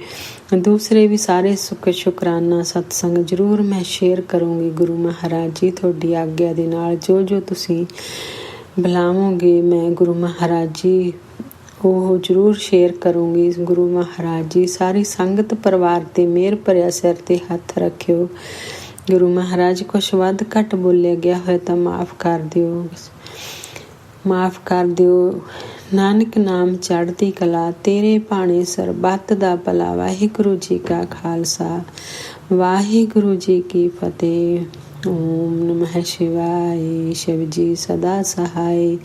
ਦੂਸਰੇ ਵੀ ਸਾਰੇ ਸ਼ੁਕਰਾਨਾ ਸਤਸੰਗ ਜ਼ਰੂਰ ਮੈਂ ਸ਼ੇਅਰ ਕਰੂੰਗੀ। ਗੁਰੂ ਮਹਾਰਾਜ ਜੀ ਤੁਹਾਡੀ ਆਗਿਆ ਦੇ ਨਾਲ ਜੋ ਤੁਸੀਂ ਬੁਲਾਵੋਗੇ ਮੈਂ ਗੁਰੂ ਮਹਾਰਾਜ ਜੀ ਉਹ ਜ਼ਰੂਰ ਸ਼ੇਅਰ ਕਰੂੰਗੀ। ਗੁਰੂ ਮਹਾਰਾਜ ਜੀ ਸਾਰੀ ਸੰਗਤ ਪਰਿਵਾਰ 'ਤੇ ਮਿਹਰ ਭਰਿਆ ਸਿਰ 'ਤੇ ਹੱਥ ਰੱਖਿਓ। ਗੁਰੂ ਮਹਾਰਾਜ ਕੁਛ ਵੱਧ ਘੱਟ ਬੋਲਿਆ ਗਿਆ ਹੋਇਆ ਤਾਂ ਮਾਫ਼ ਕਰ ਦਿਓ, ਮਾਫ਼ ਕਰ ਦਿਓ। ਨਾਨਕ ਨਾਮ ਚੜ੍ਹਦੀ ਕਲਾ, ਤੇਰੇ ਭਾਣੇ ਸਰਬੱਤ ਦਾ ਭਲਾ। ਵਾਹਿਗੁਰੂ ਜੀ ਕਾ ਖਾਲਸਾ, ਵਾਹਿਗੁਰੂ ਜੀ ਕੀ ਫਤਿਹ। ਓਮ ਨਮः शिवाय। शिव जी सदा सहाय।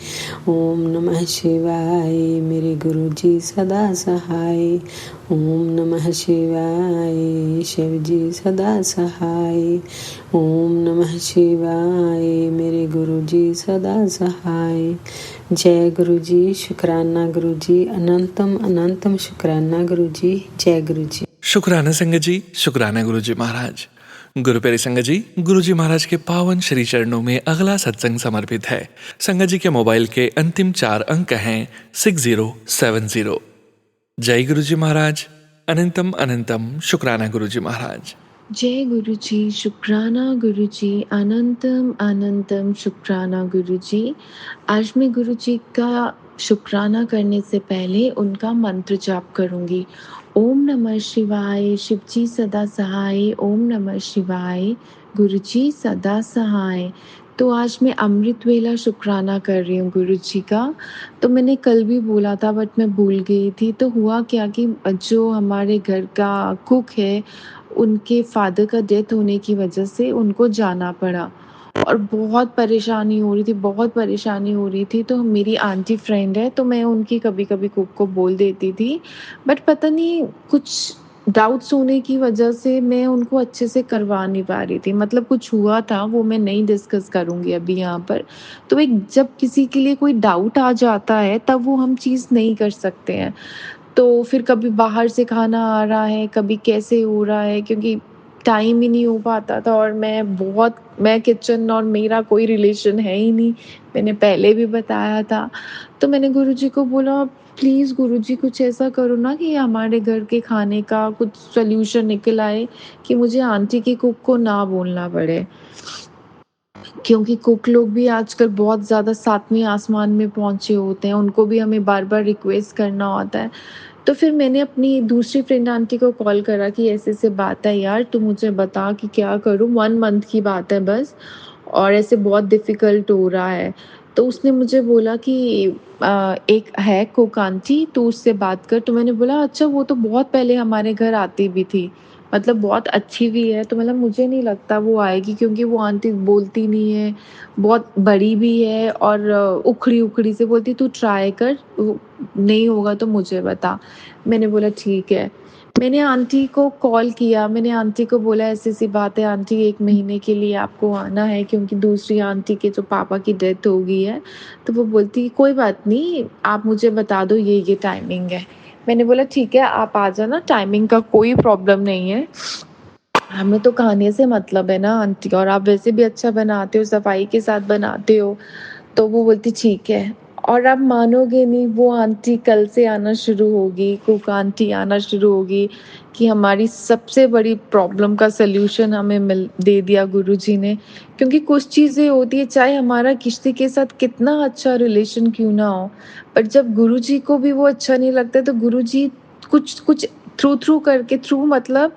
ओम नमः शिवाय। मेरे गुरु जी सदा सहाय। ओम नमः शिवाय। शिव जी सदा सहाय। ओम नमः शिवाय। मेरे गुरु जी सदा सहाय। जय गुरु जी। शुकराना गुरु जी। अनंतम अनंतम शुकराना गुरु जी। जय गुरु जी। शुक्राना संगत जी, शुक्राना गुरु जी महाराज। गुरु प्यारी संगत जी, गुरु जी महाराज के पावन श्री चरणों में अगला सत्संग समर्पित है। संगत जी के मोबाइल के अंतिम 4 अंक हैं 6070। जय गुरु जी महाराज। अनंतम अनंतम शुक्राना गुरु जी महाराज। जय गुरु जी, शुक्राना गुरु जी, अनंतम अनंतम शुक्राना गुरु जी। आज मैं गुरु जी का शुक्राना करने से पहले उनका मंत्र जाप करूंगी। ओम नमः शिवाय, शिव जी सदा सहाय। ओम नमः शिवाय, गुरु जी सदा सहाय। तो आज मैं अमृत वेला शुक्राना कर रही हूँ गुरु जी का। तो मैंने कल भी बोला था बट मैं भूल गई थी। तो हुआ क्या कि जो हमारे घर का कुक है, उनके फादर का डेथ होने की वजह से उनको जाना पड़ा और बहुत परेशानी हो रही थी, बहुत परेशानी हो रही थी। तो मेरी आंटी फ्रेंड है, तो मैं उनकी कभी-कभी कुक को बोल देती थी, बट पता नहीं कुछ डाउट्स होने की वजह से मैं उनको अच्छे से करवा नहीं पा रही थी। मतलब कुछ हुआ था, वो मैं नहीं डिस्कस करूँगी अभी यहाँ पर। तो एक जब किसी के लिए कोई डाउट आ जाता है, तब वो हम चीज़ नहीं कर सकते हैं। तो फिर कभी बाहर से खाना आ रहा है, कभी कैसे हो रहा है, क्योंकि टाइम ही नहीं हो पाता था और मैं किचन और मेरा कोई रिलेशन है ही नहीं, मैंने पहले भी बताया था। तो मैंने गुरुजी को बोला प्लीज़ गुरुजी कुछ ऐसा करो ना कि हमारे घर के खाने का कुछ सॉल्यूशन निकल आए कि मुझे आंटी की कुक को ना बोलना पड़े। क्योंकि कुक लोग भी आजकल बहुत ज़्यादा 7वें आसमान में पहुँचे होते हैं, उनको भी हमें बार-बार रिक्वेस्ट करना होता है। तो फिर मैंने अपनी दूसरी फ्रेंड आंटी को कॉल करा कि ऐसे-ऐसे बात है यार, तू मुझे बता कि क्या करूँ? 1 मंथ की बात है बस और ऐसे बहुत डिफ़िकल्ट हो रहा है। तो उसने मुझे बोला कि एक है कुक आंटी, तू उससे बात कर। तो मैंने बोला अच्छा, वो तो बहुत पहले हमारे घर आती भी थी, मतलब बहुत अच्छी भी है। तो मतलब मुझे नहीं लगता वो आएगी, क्योंकि वो आंटी बोलती नहीं है, बहुत बड़ी भी है और उखड़ी-उखड़ी से बोलती तू ट्राई कर, नहीं होगा तो मुझे बता। मैंने बोला ठीक है। मैंने आंटी को कॉल किया, मैंने आंटी को बोला ऐसी-ऐसी बात है आंटी, 1 महीने के लिए आपको आना है क्योंकि दूसरी आंटी के जो पापा की डेथ हो गई है। तो वो बोलती कोई बात नहीं, आप मुझे बता दो ये टाइमिंग है। मैंने बोला ठीक है आप आ जाना, टाइमिंग का कोई प्रॉब्लम नहीं है। हमें तो खाने से मतलब है ना आंटी, और आप वैसे भी अच्छा बनाते हो, सफाई के साथ बनाते हो। तो वो बोलती ठीक है। और आप मानोगे नहीं, वो आंटी कल से आना शुरू होगी, कुक आंटी आना शुरू होगी कि हमारी सबसे बड़ी प्रॉब्लम का सॉल्यूशन हमें मिल दे दिया गुरुजी ने। क्योंकि कुछ चीज़ें होती है, चाहे हमारा किसी के साथ कितना अच्छा रिलेशन क्यों ना हो, पर जब गुरुजी को भी वो अच्छा नहीं लगता तो गुरुजी कुछ कुछ थ्रू करके, थ्रू मतलब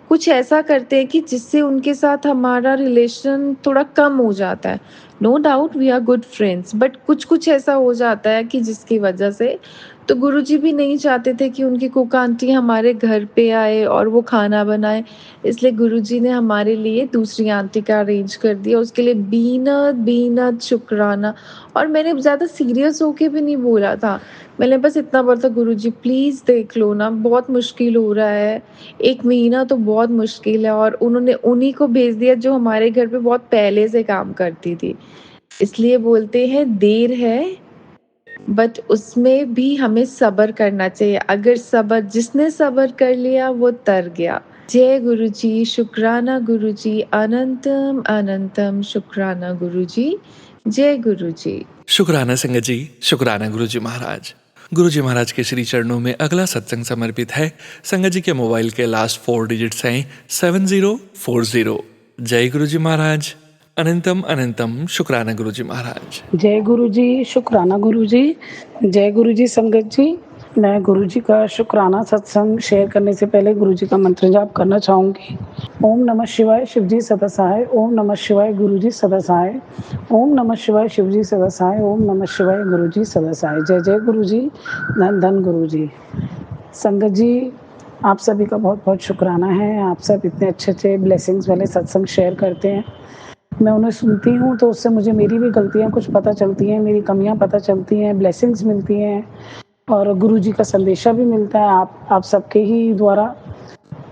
कुछ ऐसा करते हैं कि जिससे उनके साथ हमारा रिलेशन थोड़ा कम हो जाता है। No doubt we are good friends, but कुछ-कुछ ऐसा हो जाता है कि जिसकी वजह से तो गुरुजी भी नहीं चाहते थे कि उनकी कुक आंटी हमारे घर पे आए और वो खाना बनाए। इसलिए गुरुजी ने हमारे लिए दूसरी आंटी का अरेंज कर दिया। उसके लिए बीनत-बीनत शुक्राना। और मैंने ज़्यादा सीरियस होके भी नहीं बोला था। मैंने बस इतना बोला था गुरुजी प्लीज़ देख लो ना, बहुत मुश्किल हो रहा है। 1 महीना तो बहुत मुश्किल है, और उन्होंने उन्हीं को भेज दिया जो हमारे घर पे बहुत पहले से काम करती थी। इसलिए बोलते हैं देर है, बट उसमें भी हमें सब्र करना चाहिए। अगर सब्र, जिसने सब्र कर लिया वो तर गया। जय गुरुजी, शुक्राना गुरुजी, अनंतम अनंतम शुक्राना गुरुजी। जय गुरुजी। शुक्राना संगत जी, शुक्राना गुरु जी महाराज। गुरु जी महाराज के श्री चरणों में अगला सत्संग समर्पित है। संगत जी के मोबाइल के लास्ट 4 डिजिट्स हैं 7040। जय गुरु जी महाराज। अनंतम अनंतम शुक्राना गुरु जी महाराज। जय गुरु जी, शुक्राना गुरु जी। जय गुरु जी संगत जी। मैं गुरु जी का शुक्राना सत्संग शेयर करने से पहले गुरु जी का मंत्र जाप करना चाहूँगी। ओम नमः शिवाय, शिव जी सदा सहाय। ओम नमः शिवाय, गुरु जी सदा सहाय। ओम नमः शिवाय, शिव जी सदा सहाय। ओम नमः शिवाय, गुरु जी सदा सहाय। जय जय गुरु जी, धन धन गुरु जी। संगत जी, आप सभी का बहुत बहुत शुक्राना है। आप सब इतने अच्छे ब्लेसिंग्स वाले सत्संग शेयर करते हैं। मैं उन्हें सुनती हूँ तो उससे मुझे मेरी भी गलतियाँ कुछ पता चलती हैं, मेरी कमियाँ पता चलती हैं, ब्लेसिंग्स मिलती हैं और गुरुजी का संदेशा भी मिलता है आप सबके ही द्वारा।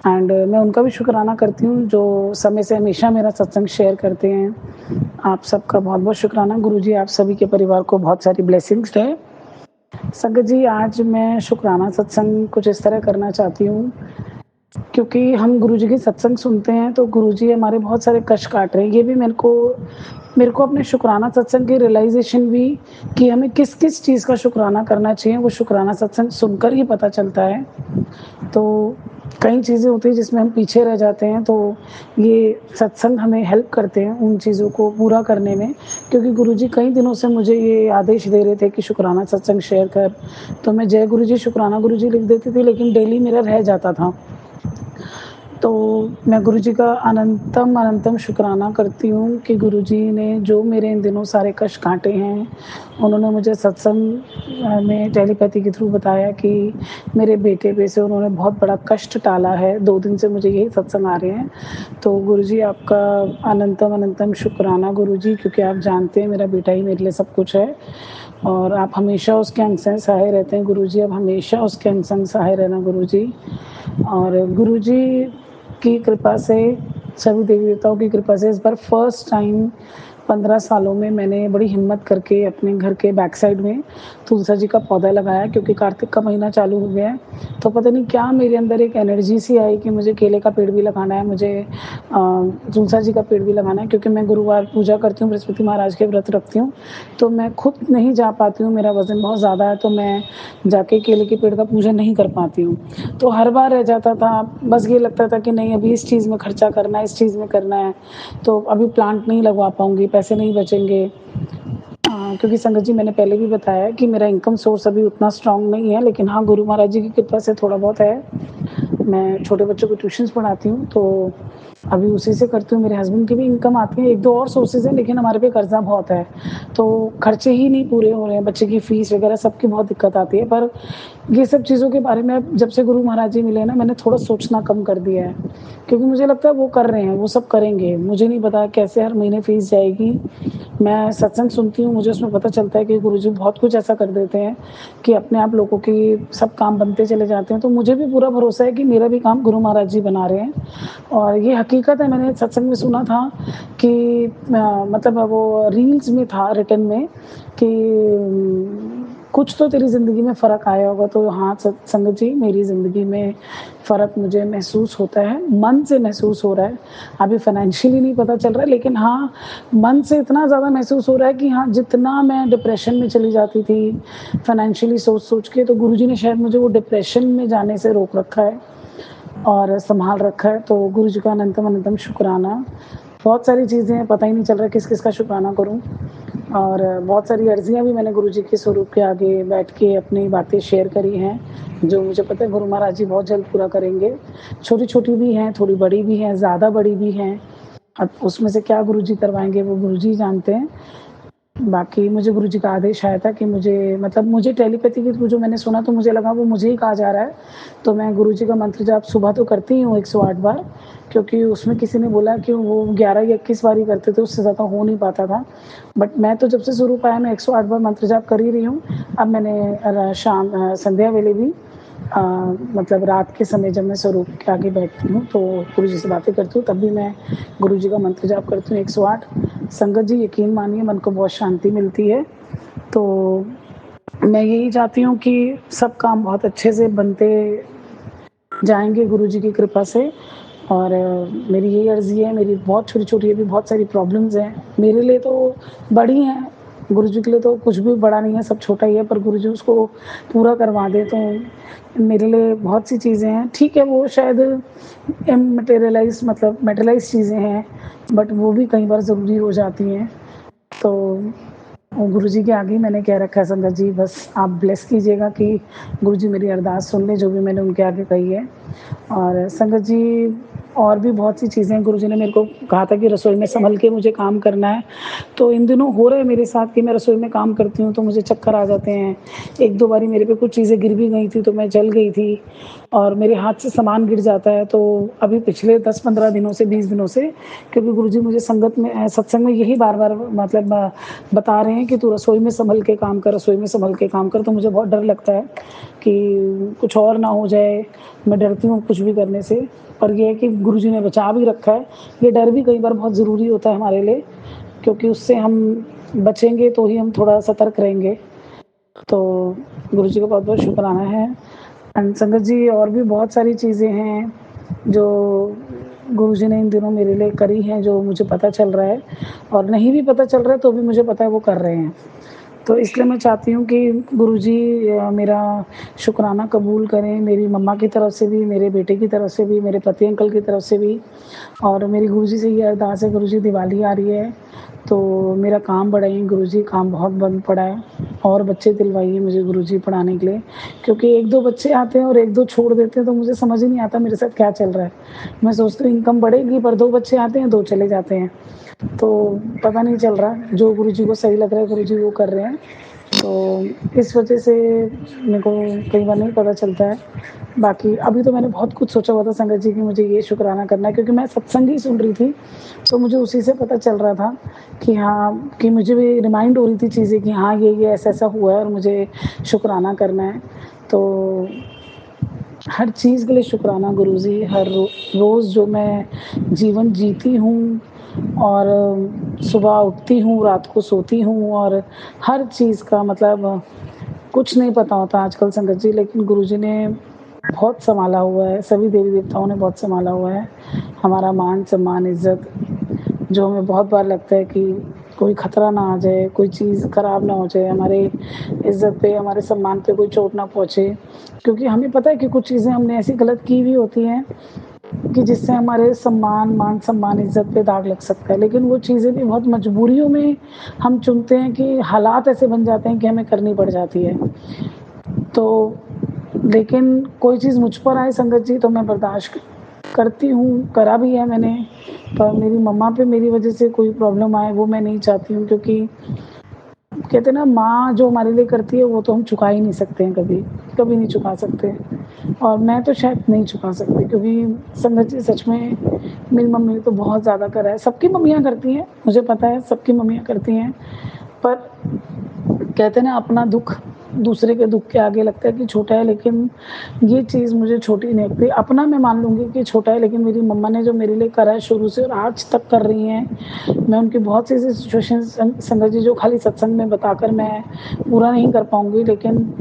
एंड मैं उनका भी शुक्राना करती हूँ जो समय से हमेशा मेरा सत्संग शेयर करते हैं। आप सबका बहुत बहुत शुक्राना। गुरुजी आप सभी के परिवार को बहुत सारी ब्लेसिंग्स है। संगत जी, आज मैं शुक्राना सत्संग कुछ इस तरह करना चाहती हूँ क्योंकि हम गुरुजी की सत्संग सुनते हैं तो गुरुजी हमारे बहुत सारे कष्ट काट रहे हैं। ये भी मेरे को अपने शुकराना सत्संग की रियलाइज़ेशन भी कि हमें किस-किस चीज़ का शुकराना करना चाहिए, वो शुकराना सत्संग सुनकर ही पता चलता है। तो कई चीज़ें होती हैं जिसमें हम पीछे रह जाते हैं, तो ये सत्संग हमें हेल्प करते हैं उन चीज़ों को पूरा करने में। क्योंकि गुरुजी कई दिनों से मुझे ये आदेश दे रहे थे कि शुकराना सत्संग शेयर कर, तो मैं जय गुरुजी, शुकराना गुरुजी लिख देती थी, लेकिन डेली मेरा रह जाता था। तो मैं गुरुजी का अनंतम अनंतम शुकराना करती हूँ कि गुरुजी ने जो मेरे इन दिनों सारे कष्ट काटे हैं, उन्होंने मुझे सत्संग में टेलीपैथी के थ्रू बताया कि मेरे बेटे पे से उन्होंने बहुत बड़ा कष्ट टाला है। 2 दिन से मुझे यही सत्संग आ रहे हैं। तो गुरुजी आपका अनंतम अनंतम शुकराना गुरुजी, क्योंकि आप जानते हैं मेरा बेटा ही मेरे लिए सब कुछ है और आप हमेशा उसके अंग संग सहाय रहते हैं गुरुजी। आप हमेशा उसके अंग संग सहाय रहना गुरुजी। और गुरुजी की कृपा से, सभी देवी देवताओं की कृपा से इस बार फर्स्ट टाइम 15 सालों में मैंने बड़ी हिम्मत करके अपने घर के बैक साइड में तुलसा जी का पौधा लगाया, क्योंकि कार्तिक का महीना चालू हो गया है। तो पता नहीं क्या मेरे अंदर एक एनर्जी सी आई कि मुझे केले का पेड़ भी लगाना है, मुझे तुलसा जी का पेड़ भी लगाना है, क्योंकि मैं गुरुवार पूजा करती हूँ, बृहस्पति महाराज के व्रत रखती हूँ। तो मैं खुद नहीं जा पाती हूँ, मेरा वज़न बहुत ज़्यादा है, तो मैं जाके केले के पेड़ का पूजन नहीं कर पाती हूँ। तो हर बार रह जाता था, बस ये लगता था कि नहीं अभी इस चीज़ में खर्चा करना है, इस चीज़ में करना है, तो अभी प्लांट नहीं लगवा पाऊँगी, पैसे नहीं बचेंगे। क्योंकि संगत जी मैंने पहले भी बताया कि मेरा इनकम सोर्स अभी उतना स्ट्रॉन्ग नहीं है, लेकिन हाँ, गुरु महाराज जी की कृपा से थोड़ा बहुत है। मैं छोटे बच्चों को ट्यूशन्स पढ़ाती हूँ, तो अभी उसी से करती हूँ। मेरे हस्बैंड की भी इनकम आती है, 1-2 और सोर्सेज़ हैं, लेकिन हमारे पे कर्ज़ा बहुत है, तो खर्चे ही नहीं पूरे हो रहे हैं। बच्चे की फ़ीस वगैरह सबकी बहुत दिक्कत आती है। पर ये सब चीज़ों के बारे में अब जब से गुरु महाराज जी मिले ना, मैंने थोड़ा सोचना कम कर दिया है, क्योंकि मुझे लगता है वो कर रहे हैं, वो सब करेंगे। मुझे नहीं पता कैसे हर महीने फ़ीस जाएगी। मैं सत्संग सुनती हूँ, मुझे उसमें पता चलता है कि गुरुजी बहुत कुछ ऐसा कर देते हैं कि अपने आप लोगों की सब काम बनते चले जाते हैं। तो मुझे भी पूरा भरोसा है कि मेरा भी काम गुरु महाराज जी बना रहे हैं और ये हकीकत है। मैंने सत्संग में सुना था कि मतलब वो रील्स में था रिटन में कि कुछ तो तेरी ज़िंदगी में फ़र्क आया होगा। तो हाँ, संगत जी मेरी ज़िंदगी में फ़र्क मुझे महसूस होता है, मन से महसूस हो रहा है। अभी फ़ाइनेंशियली नहीं पता चल रहा है, लेकिन हाँ, मन से इतना ज़्यादा महसूस हो रहा है कि हाँ, जितना मैं डिप्रेशन में चली जाती थी फ़ाइनेंशियली सोच-सोच के, तो गुरुजी ने शायद मुझे वो डिप्रेशन में जाने से रोक रखा है और सँभाल रखा है। तो गुरुजी का अनंतम अनंतम शुकराना। बहुत सारी चीज़ें हैं, पता ही नहीं चल रहा है किस-किस का शुकराना करूँ और बहुत सारी अर्ज़ियाँ भी मैंने गुरुजी के स्वरूप के आगे बैठ के अपनी बातें शेयर करी हैं, जो मुझे पता है गुरु महाराज जी बहुत जल्द पूरा करेंगे। छोटी-छोटी भी हैं, थोड़ी बड़ी भी हैं, ज़्यादा बड़ी भी हैं। अब उसमें से क्या गुरुजी करवाएँगे वो गुरुजी ही जानते हैं। बाकी मुझे गुरुजी का आदेश आया था कि मुझे टेलीपैथी के थ्रू जो मैंने सुना तो मुझे लगा वो मुझे ही कहा जा रहा है। तो मैं गुरुजी का मंत्र जाप सुबह तो करती ही हूँ 108 बार, क्योंकि उसमें किसी ने बोला कि वो 11 या 21 बार ही करते थे, उससे ज़्यादा हो नहीं पाता था। बट मैं तो जब से स्वरूप आया मैं 108 बार मंत्र जाप कर ही रही हूँ। अब मैंने संध्या वेले भी मतलब रात के समय जब मैं स्वरूप के आगे बैठती हूँ तो गुरुजी से बातें करती हूँ, तब भी मैं गुरुजी का मंत्र जाप करती हूँ 108। संगत जी यकीन मानिए मन को बहुत शांति मिलती है। तो मैं यही चाहती हूँ कि सब काम बहुत अच्छे से बनते जाएँगे गुरुजी की कृपा से और मेरी यही अर्ज़ी है। मेरी बहुत छोटी-छोटी अभी बहुत सारी प्रॉब्लम्स हैं। मेरे लिए तो बड़ी हैं, गुरुजी के लिए तो कुछ भी बड़ा नहीं है, सब छोटा ही है, पर गुरुजी उसको पूरा करवा दें तो मेरे लिए बहुत सी चीज़ें हैं। ठीक है, वो शायद मैटेरियलाइज़ चीज़ें हैं, बट वो भी कई बार ज़रूरी हो जाती हैं। तो गुरुजी के आगे ही मैंने कह रखा है संगत जी, बस आप ब्लेस कीजिएगा कि गुरुजी मेरी अरदास सुन लें, जो भी मैंने उनके आगे कही है। और संगत जी और भी बहुत सी चीज़ें हैं, गुरुजी ने मेरे को कहा था कि रसोई में सँभल के मुझे काम करना है। तो इन दिनों हो रहा है मेरे साथ कि मैं रसोई में काम करती हूँ तो मुझे चक्कर आ जाते हैं। 1-2 बारी मेरे पे कुछ चीज़ें गिर भी गई थी तो मैं जल गई थी और मेरे हाथ से सामान गिर जाता है। तो अभी पिछले 10-15 दिनों से, 20 दिनों से, क्योंकि गुरुजी मुझे सत्संग में यही बार-बार बता रहे हैं कि तू रसोई में सँभल के काम कर, रसोई में सँभल के काम कर। तो मुझे बहुत डर लगता है कि कुछ और ना हो जाए, मैं डरती हूँ कुछ भी करने से। पर ये है कि गुरुजी ने बचा भी रखा है। ये डर भी कई बार बहुत ज़रूरी होता है हमारे लिए, क्योंकि उससे हम बचेंगे तो ही हम थोड़ा सतर्क रहेंगे। तो गुरुजी का बहुत-बहुत शुकराना है। एंड संगत जी और भी बहुत सारी चीज़ें हैं जो गुरुजी ने इन दिनों मेरे लिए करी हैं, जो मुझे पता चल रहा है, और नहीं भी पता चल रहा है तो भी मुझे पता है वो कर रहे हैं। तो इसलिए मैं चाहती हूँ कि गुरुजी मेरा शुक्राना कबूल करें, मेरी मम्मा की तरफ से भी, मेरे बेटे की तरफ से भी, मेरे पति अंकल की तरफ से भी। और मेरी गुरुजी से ये अरदास है, गुरुजी दिवाली आ रही है तो मेरा काम बढ़ाइए गुरुजी, काम बहुत बंद पड़ा है, और बच्चे दिलवाइए मुझे गुरुजी पढ़ाने के लिए, क्योंकि 1-2 बच्चे आते हैं और 1-2 छोड़ देते हैं तो मुझे समझ ही नहीं आता मेरे साथ क्या चल रहा है। मैं सोचती हूँ इनकम बढ़ेगी, पर 2 बच्चे आते हैं, 2 चले जाते हैं, तो पता नहीं चल रहा। जो गुरुजी को सही लग रहा है गुरुजी वो कर रहे हैं, तो इस वजह से मेरे को कई बार नहीं पता चलता है। बाकी अभी तो मैंने बहुत कुछ सोचा हुआ था संगत जी कि मुझे ये शुक्राना करना है, क्योंकि मैं सत्संग ही सुन रही थी, तो मुझे उसी से पता चल रहा था कि हाँ, कि मुझे भी रिमाइंड हो रही थी चीज़ें कि हाँ, ये ऐसा-ऐसा हुआ है और मुझे शुक्राना करना है। तो हर चीज़ के लिए शुक्राना गुरुजी, हर रोज़ जो मैं जीवन जीती हूँ और सुबह उठती हूँ, रात को सोती हूँ, और हर चीज़ का मतलब कुछ नहीं पता होता आजकल संगत जी, लेकिन गुरुजी ने बहुत सँभाला हुआ है, सभी देवी-देवताओं ने बहुत सँभाला हुआ है। हमारा मान-सम्मान, इज़्ज़त, जो हमें बहुत बार लगता है कि कोई खतरा ना आ जाए, कोई चीज़ खराब ना हो जाए, हमारे इज़्ज़त पे, हमारे सम्मान पे कोई चोट ना पहुँचे। क्योंकि हमें पता है कि कुछ चीज़ें हमने ऐसी गलत की हुई होती हैं कि जिससे हमारे सम्मान, मान-सम्मान, इज़्ज़त पे दाग लग सकता है। लेकिन वो चीज़ें भी बहुत मजबूरियों में हम चुनते हैं कि हालात ऐसे बन जाते हैं कि हमें करनी पड़ जाती है। तो लेकिन कोई चीज़ मुझ पर आए संगत जी तो मैं बर्दाश्त करती हूँ, करा भी है मैंने, पर मेरी मम्मा पे मेरी वज़ह से कोई प्रॉब्लम आए वो मैं नहीं चाहती हूँ, क्योंकि कहते हैं ना, माँ जो हमारे लिए करती है वो तो हम चुका ही नहीं सकते हैं कभी, कभी नहीं चुका सकते, और मैं तो शायद नहीं चुका सकती, क्योंकि संगत जी सच में मेरी मम्मी ने तो बहुत ज़्यादा करा है। सबकी मम्मियाँ करती हैं, मुझे पता है सबकी मम्मियाँ करती हैं, पर कहते हैं ना, अपना दुःख दूसरे के दुःख के आगे लगता है कि छोटा है, लेकिन ये चीज़ मुझे छोटी नहीं लगती। अपना मैं मान लूँगी कि छोटा है, लेकिन मेरी मम्मा ने जो मेरे लिए करा है शुरू से और आज तक कर रही हैं, मैं उनकी बहुत सी ऐसी सिचुएशंस संगत जी जो खाली सत्संग में बताकर मैं पूरा नहीं कर पाऊँगी, लेकिन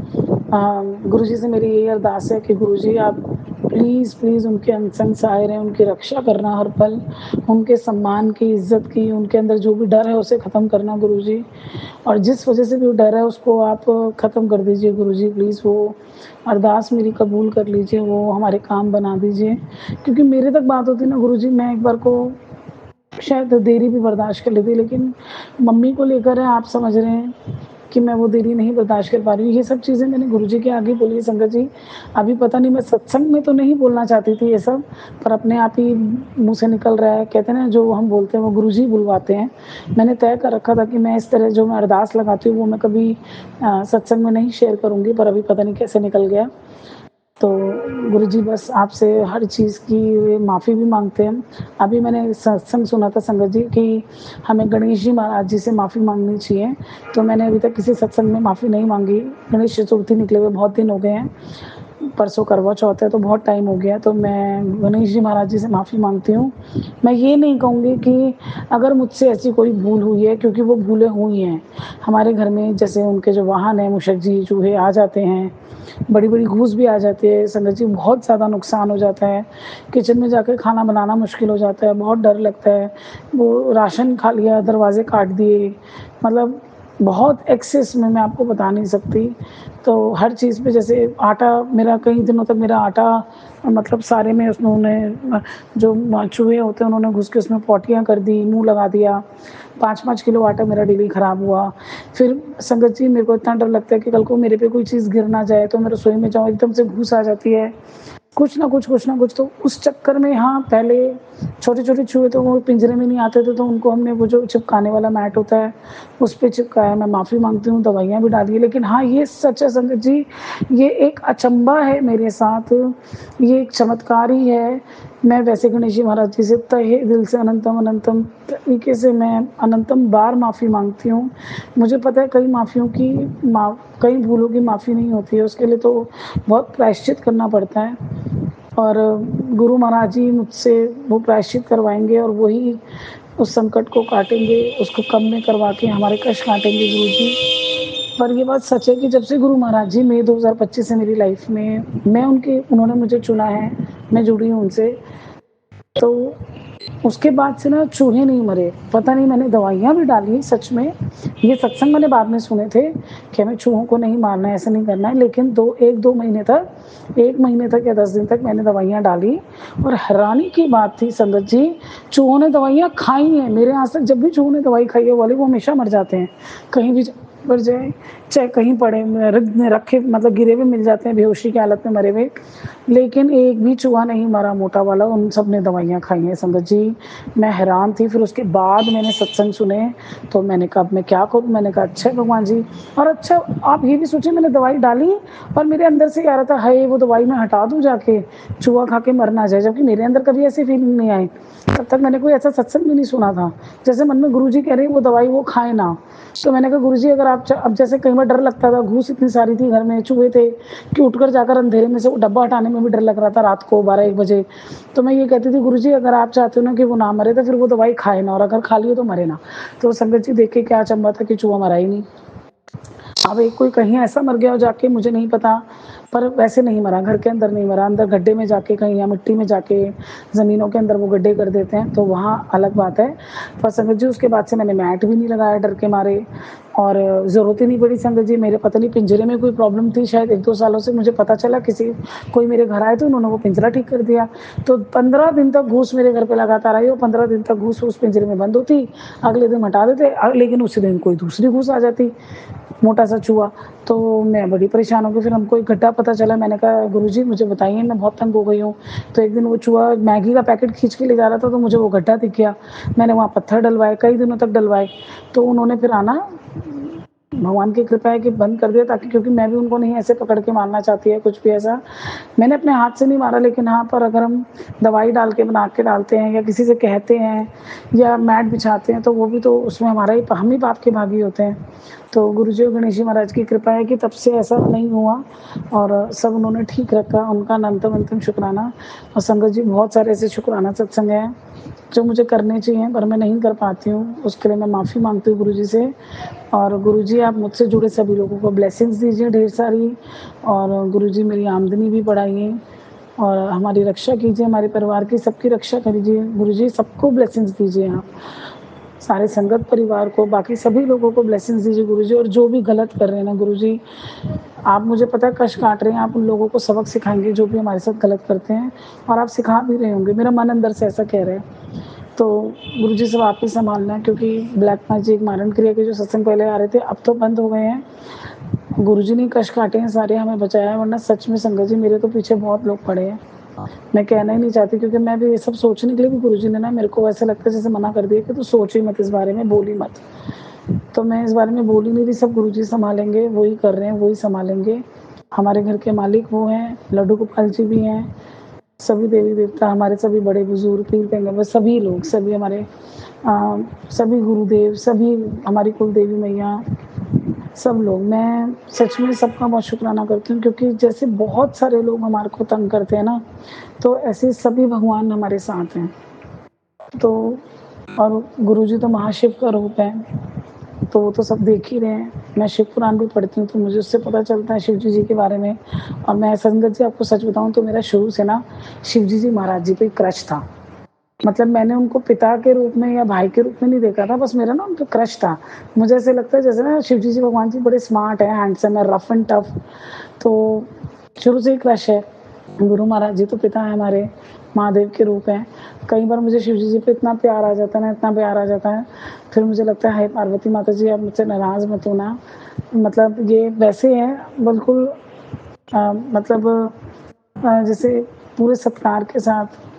गुरुजी से मेरी यही अरदास है कि गुरुजी आप प्लीज़ उनके अनसंग सहाय रहें, उनकी रक्षा करना हर पल, उनके सम्मान की, इज़्ज़त की, उनके अंदर जो भी डर है उसे ख़त्म करना गुरुजी, और जिस वजह से भी वो डर है उसको आप ख़त्म कर दीजिए गुरुजी, प्लीज़ वो अरदास मेरी कबूल कर लीजिए, वो हमारे काम बना दीजिए। क्योंकि मेरे तक बात होती है ना गुरुजी, मैं एक बार को शायद देरी भी बर्दाश्त कर लेती, लेकिन मम्मी को लेकर है, आप समझ रहे हैं कि मैं वो देरी नहीं बर्दाश्त कर पा रही हूँ। ये सब चीज़ें मैंने गुरुजी के आगे बोली है संगत जी। अभी पता नहीं, मैं सत्संग में तो नहीं बोलना चाहती थी ये सब, पर अपने आप ही मुँह से निकल रहा है। कहते हैं ना, जो हम बोलते हैं वो गुरुजी बुलवाते हैं। मैंने तय कर रखा था कि मैं इस तरह जो मैं अरदास लगाती हूँ वो मैं कभी सत्संग में नहीं शेयर करूँगी, पर अभी पता नहीं कैसे निकल गया। तो गुरुजी बस आपसे हर चीज़ की माफ़ी भी माँगते हैं। अभी मैंने सत्संग सुना था संगत जी कि हमें गणेश जी महाराज जी से माफ़ी माँगनी चाहिए, तो मैंने अभी तक किसी सत्संग में माफ़ी नहीं माँगी। गणेश चतुर्थी निकले हुए बहुत दिन हो गए हैं, परसों करवा चौथ है तो बहुत टाइम हो गया, तो मैं गणेश जी महाराज जी से माफ़ी माँगती हूँ। मैं ये नहीं कहूँगी कि अगर मुझसे ऐसी कोई भूल हुई है, क्योंकि वो भूलें हुई हैं। हमारे घर में जैसे उनके जो वाहन हैं, मूषक जी, चूहे आ जाते हैं, बड़ी-बड़ी घूस भी आ जाती है संगत जी, बहुत ज़्यादा नुकसान हो जाता है। किचन में जाके खाना बनाना मुश्किल हो जाता है, बहुत डर लगता है। वो राशन खा लिया, दरवाज़े काट दिए, मतलब बहुत एक्सेस में मैं आपको बता नहीं सकती। तो हर चीज़ पे, जैसे आटा मेरा कई दिनों तक, मेरा आटा मतलब सारे में उन्होंने जो चूहे होते हैं उन्होंने घुस के उसमें पोटियाँ कर दी, मुँह लगा दिया। 5-5 किलो आटा मेरा डेली ख़राब हुआ। फिर संगत जी मेरे को इतना डर लगता है कि कल को मेरे पे कोई चीज़ गिर ना जाए, तो मैं रसोई में जाऊँ एकदम से घूस आ जाती है। कुछ ना कुछ, तो उस चक्कर में, हाँ, पहले छोटे-छोटे चूहे तो वो पिंजरे में नहीं आते थे, तो उनको हमने वो जो चिपकाने वाला मैट होता है, उस पे चिपकाया। मैं माफ़ी माँगती हूँ, दवाइयाँ भी डाली है। लेकिन हाँ, ये सच है संगत जी, ये एक अचंभा है मेरे साथ, ये एक चमत्कार ही है। मैं वैसे गणेश जी महाराज जी से तहे दिल से अनंतम तरीके से मैं अनंतम बार माफ़ी माँगती हूँ। मुझे पता है कई भूलों की माफ़ी नहीं होती है, उसके लिए तो बहुत प्रायश्चित करना पड़ता है, और गुरु महाराज जी मुझसे वो प्रायश्चित करवाएँगे और वही उस संकट को काटेंगे, उसको कम में करवा के हमारे कष्ट काटेंगे गुरुजी। पर ये बात सच है कि जब से गुरु महाराज जी मई 2025 से मेरी लाइफ में, उन्होंने मुझे चुना है, मैं जुड़ी हूँ उनसे। तो उसके बाद से ना चूहे नहीं मरे। पता नहीं मैंने दवाइयाँ भी डाली सच में, ये सत्संग मैंने बाद में सुने थे कि हमें चूहों को नहीं मारना है, ऐसा नहीं करना है। लेकिन 1-2 महीने तक, 1 महीने तक या 10 दिन तक मैंने दवाइयाँ डाली और हैरानी की बात थी संगत जी, चूहों ने दवाइयाँ खाई हैं। मेरे आज तक जब भी चूहों ने दवाई खाई है वाले, वो हमेशा मर जाते हैं। कहीं भी पड़ जाए, चाहे कहीं पड़े रखे, मतलब गिरे हुए मिल जाते हैं बेहोशी की हालत में मरे हुए, लेकिन एक भी चूहा नहीं मरा मोटा वाला। उन सब ने दवाइयाँ खाई हैं संगत जी। मैं हैरान थी। फिर उसके बाद मैंने सत्संग सुने, तो मैंने कहा अब मैं क्या करूँ? मैंने कहा अच्छा भगवान जी। और अच्छा आप ये भी सोचिए, मैंने दवाई डाली और मेरे अंदर से आ रहा था, हाय वो दवाई मैं हटा दूँ जाके, चूहा खा के मर ना जाए, जबकि मेरे अंदर कभी ऐसी फीलिंग नहीं आई। तब तक मैंने कोई ऐसा सत्संग भी नहीं सुना था। जैसे मन में गुरुजी कह रहे हैं वो दवाई वो खाए ना। तो मैंने कहा गुरुजी अगर आप अब जैसे कई बार डर लगता था, घूस इतनी सारी थी घर में, चूहे थे कि उठकर जाकर अंधेरे में से वो डब्बा हटाने में भी डर लग रहा था रात को 12-1 बजे। तो मैं ये कहती थी गुरुजी अगर आप चाहते हो ना कि वो ना मरे तो फिर वो दवाई खाए ना, और अगर खा ली हो तो मरे ना। तो संगत जी देख के क्या अचंभा था कि चूहा मरा ही नहीं। अब एक कोई कहीं ऐसा मर गया हो जाके, मुझे नहीं पता, पर वैसे नहीं मरा, घर के अंदर नहीं मरा। अंदर गड्ढे में जाके कहीं या मिट्टी में जाके ज़मीनों के अंदर वो गड्ढे कर देते हैं, तो वहाँ अलग बात है। पर संगत जी उसके बाद से मैंने मैट भी नहीं लगाया डर के मारे, और ज़रूरत ही नहीं पड़ी संगत जी। मेरे पता नहीं पिंजरे में कोई प्रॉब्लम थी शायद, 1-2 सालों से मुझे पता चला, कोई मेरे घर आए तो उन्होंने वो पिंजरा ठीक कर दिया। तो 15 दिन तक घूस मेरे घर पे लगातार आई और 15 दिन तक घूस उस पिंजरे में बंद होती। अगले दिन हटा देते, लेकिन उसी दिन कोई दूसरी घूस आ जाती, मोटा सा चूहा। तो मैं बड़ी परेशान हो गई। फिर हमको एक गड्ढा पता चला। मैंने कहा गुरुजी मुझे बताइए, मैं बहुत तंग हो गई हूँ। तो एक दिन वो चूहा मैगी का पैकेट खींच के ले जा रहा था, तो मुझे वो गड्ढा दिख गया। मैंने वहाँ पत्थर डलवाए, कई दिनों तक डलवाए। तो उन्होंने फिर आना, भगवान की कृपा है कि बंद कर दिया, ताकि क्योंकि मैं भी उनको नहीं ऐसे पकड़ के मारना चाहती है कुछ भी ऐसा। मैंने अपने हाथ से नहीं मारा, लेकिन हाँ, पर अगर हम दवाई डाल के बना के डालते हैं या किसी से कहते हैं या मैट बिछाते हैं, तो वो भी तो उसमें हमारा ही, हम ही पाप के भागी होते हैं। तो गुरुजी और गणेश जी महाराज की कृपा है कि तब से ऐसा नहीं हुआ और सब उन्होंने ठीक रखा। उनका अनंतम अंतिम शुक्राना। और संगत जी बहुत सारे ऐसे शुक्राना सत्संग हैं जो मुझे करने चाहिए, पर मैं नहीं कर पाती हूँ। उसके लिए मैं माफ़ी मांगती हूँ गुरुजी से। और गुरुजी आप मुझसे जुड़े सभी लोगों को ब्लेसिंग्स दीजिए ढेर सारी, और गुरुजी मेरी आमदनी भी बढ़ाइए और हमारी रक्षा कीजिए, हमारे परिवार की सबकी रक्षा करिए। गुरुजी सबको ब्लेसिंग्स दीजिए आप, सारे संगत परिवार को, बाकी सभी लोगों को ब्लेसिंग्स दीजिए गुरुजी। और जो भी गलत कर रहे हैं ना गुरुजी, आप मुझे पता है कष्ट काट रहे हैं, आप उन लोगों को सबक सिखाएंगे जो भी हमारे साथ गलत करते हैं, और आप सिखा भी रहे होंगे, मेरा मन अंदर से ऐसा कह रहा है। तो गुरुजी सब आप ही संभालना है, क्योंकि ब्लैक मैजिक मारण क्रिया के जो सत्संग पहले आ रहे थे अब तो बंद हो गए हैं। गुरुजी ने कष्ट काटे हैं सारे, हमें बचाया है, वरना सच में संगत जी मेरे तो पीछे बहुत लोग पड़े हैं। मैं कहना ही नहीं चाहती, क्योंकि मैं भी ये सब सोचने के लिए भी गुरुजी ने ना मेरे को ऐसा लगता है जैसे मना कर दिया कि तू सोच ही मत इस बारे में, बोल ही मत। तो मैं इस बारे में बोल ही नहीं रही, सब गुरुजी संभालेंगे, वही कर रहे हैं, वही संभालेंगे। हमारे घर के मालिक वो हैं, लड्डू गोपाल जी भी हैं, सभी देवी देवता, हमारे सभी बड़े बुजुर्ग, पीर पैगंबर, सभी लोग, सभी हमारे सभी गुरुदेव, सभी हमारी कुल देवी मैया, सब लोग। मैं सच में सबका बहुत शुक्राना करती हूँ, क्योंकि जैसे बहुत सारे लोग हमारे को तंग करते हैं ना, तो ऐसे सभी भगवान हमारे साथ हैं। तो और गुरुजी तो महाशिव का रूप है, तो वो तो सब देख ही रहे हैं। मैं शिव पुराण भी पढ़ती हूँ, तो मुझे उससे पता चलता है शिव जी के बारे में। और मैं संगत जी आपको सच बताऊँ तो मेरा शुरू से ना शिव जी महाराज जी पे क्रश था। मतलब मैंने उनको पिता के रूप में या भाई के रूप में नहीं देखा था, बस मेरा ना उन पे क्रश था। मुझे ऐसे लगता है जैसे ना शिव जी भगवान जी बड़े स्मार्ट हैं, हैंडसम है, रफ एंड टफ, तो शुरू से ही क्रश है। गुरु महाराज जी तो पिता है हमारे, महादेव के रूप हैं। कई बार मुझे शिव जी पे इतना प्यार आ जाता है ना, इतना प्यार आ जाता है, फिर मुझे लगता है हाय पार्वती माता जी आप मुझसे नाराज़ मत होना। मतलब ये वैसे हैं बिल्कुल, मतलब जैसे पूरे सत्कार के साथ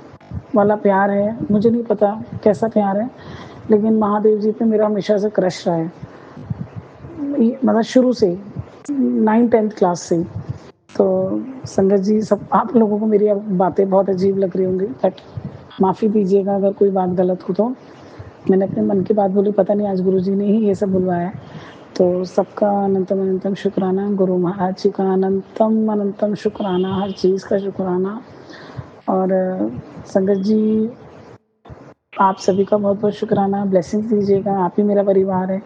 वाला प्यार है। मुझे नहीं पता कैसा प्यार है, लेकिन महादेव जी पे मेरा हमेशा से क्रश रहा है, मतलब शुरू से 9th-10th क्लास से। तो संगत जी सब आप लोगों को मेरी बातें बहुत अजीब लग रही होंगी, बट माफ़ी दीजिएगा अगर कोई बात गलत हो तो। मैंने अपने मन की बात बोली, पता नहीं आज गुरुजी ने ही ये सब बुलवाया है। तो सबका अनंतम अनंतम शुक्राना, गुरु महाराज जी का अनंतम अनंतम शुक्राना, हर चीज़ का शुक्राना। और संगत जी आप सभी का बहुत बहुत शुक्राना, ब्लेसिंग्स दीजिएगा, आप ही मेरा परिवार है।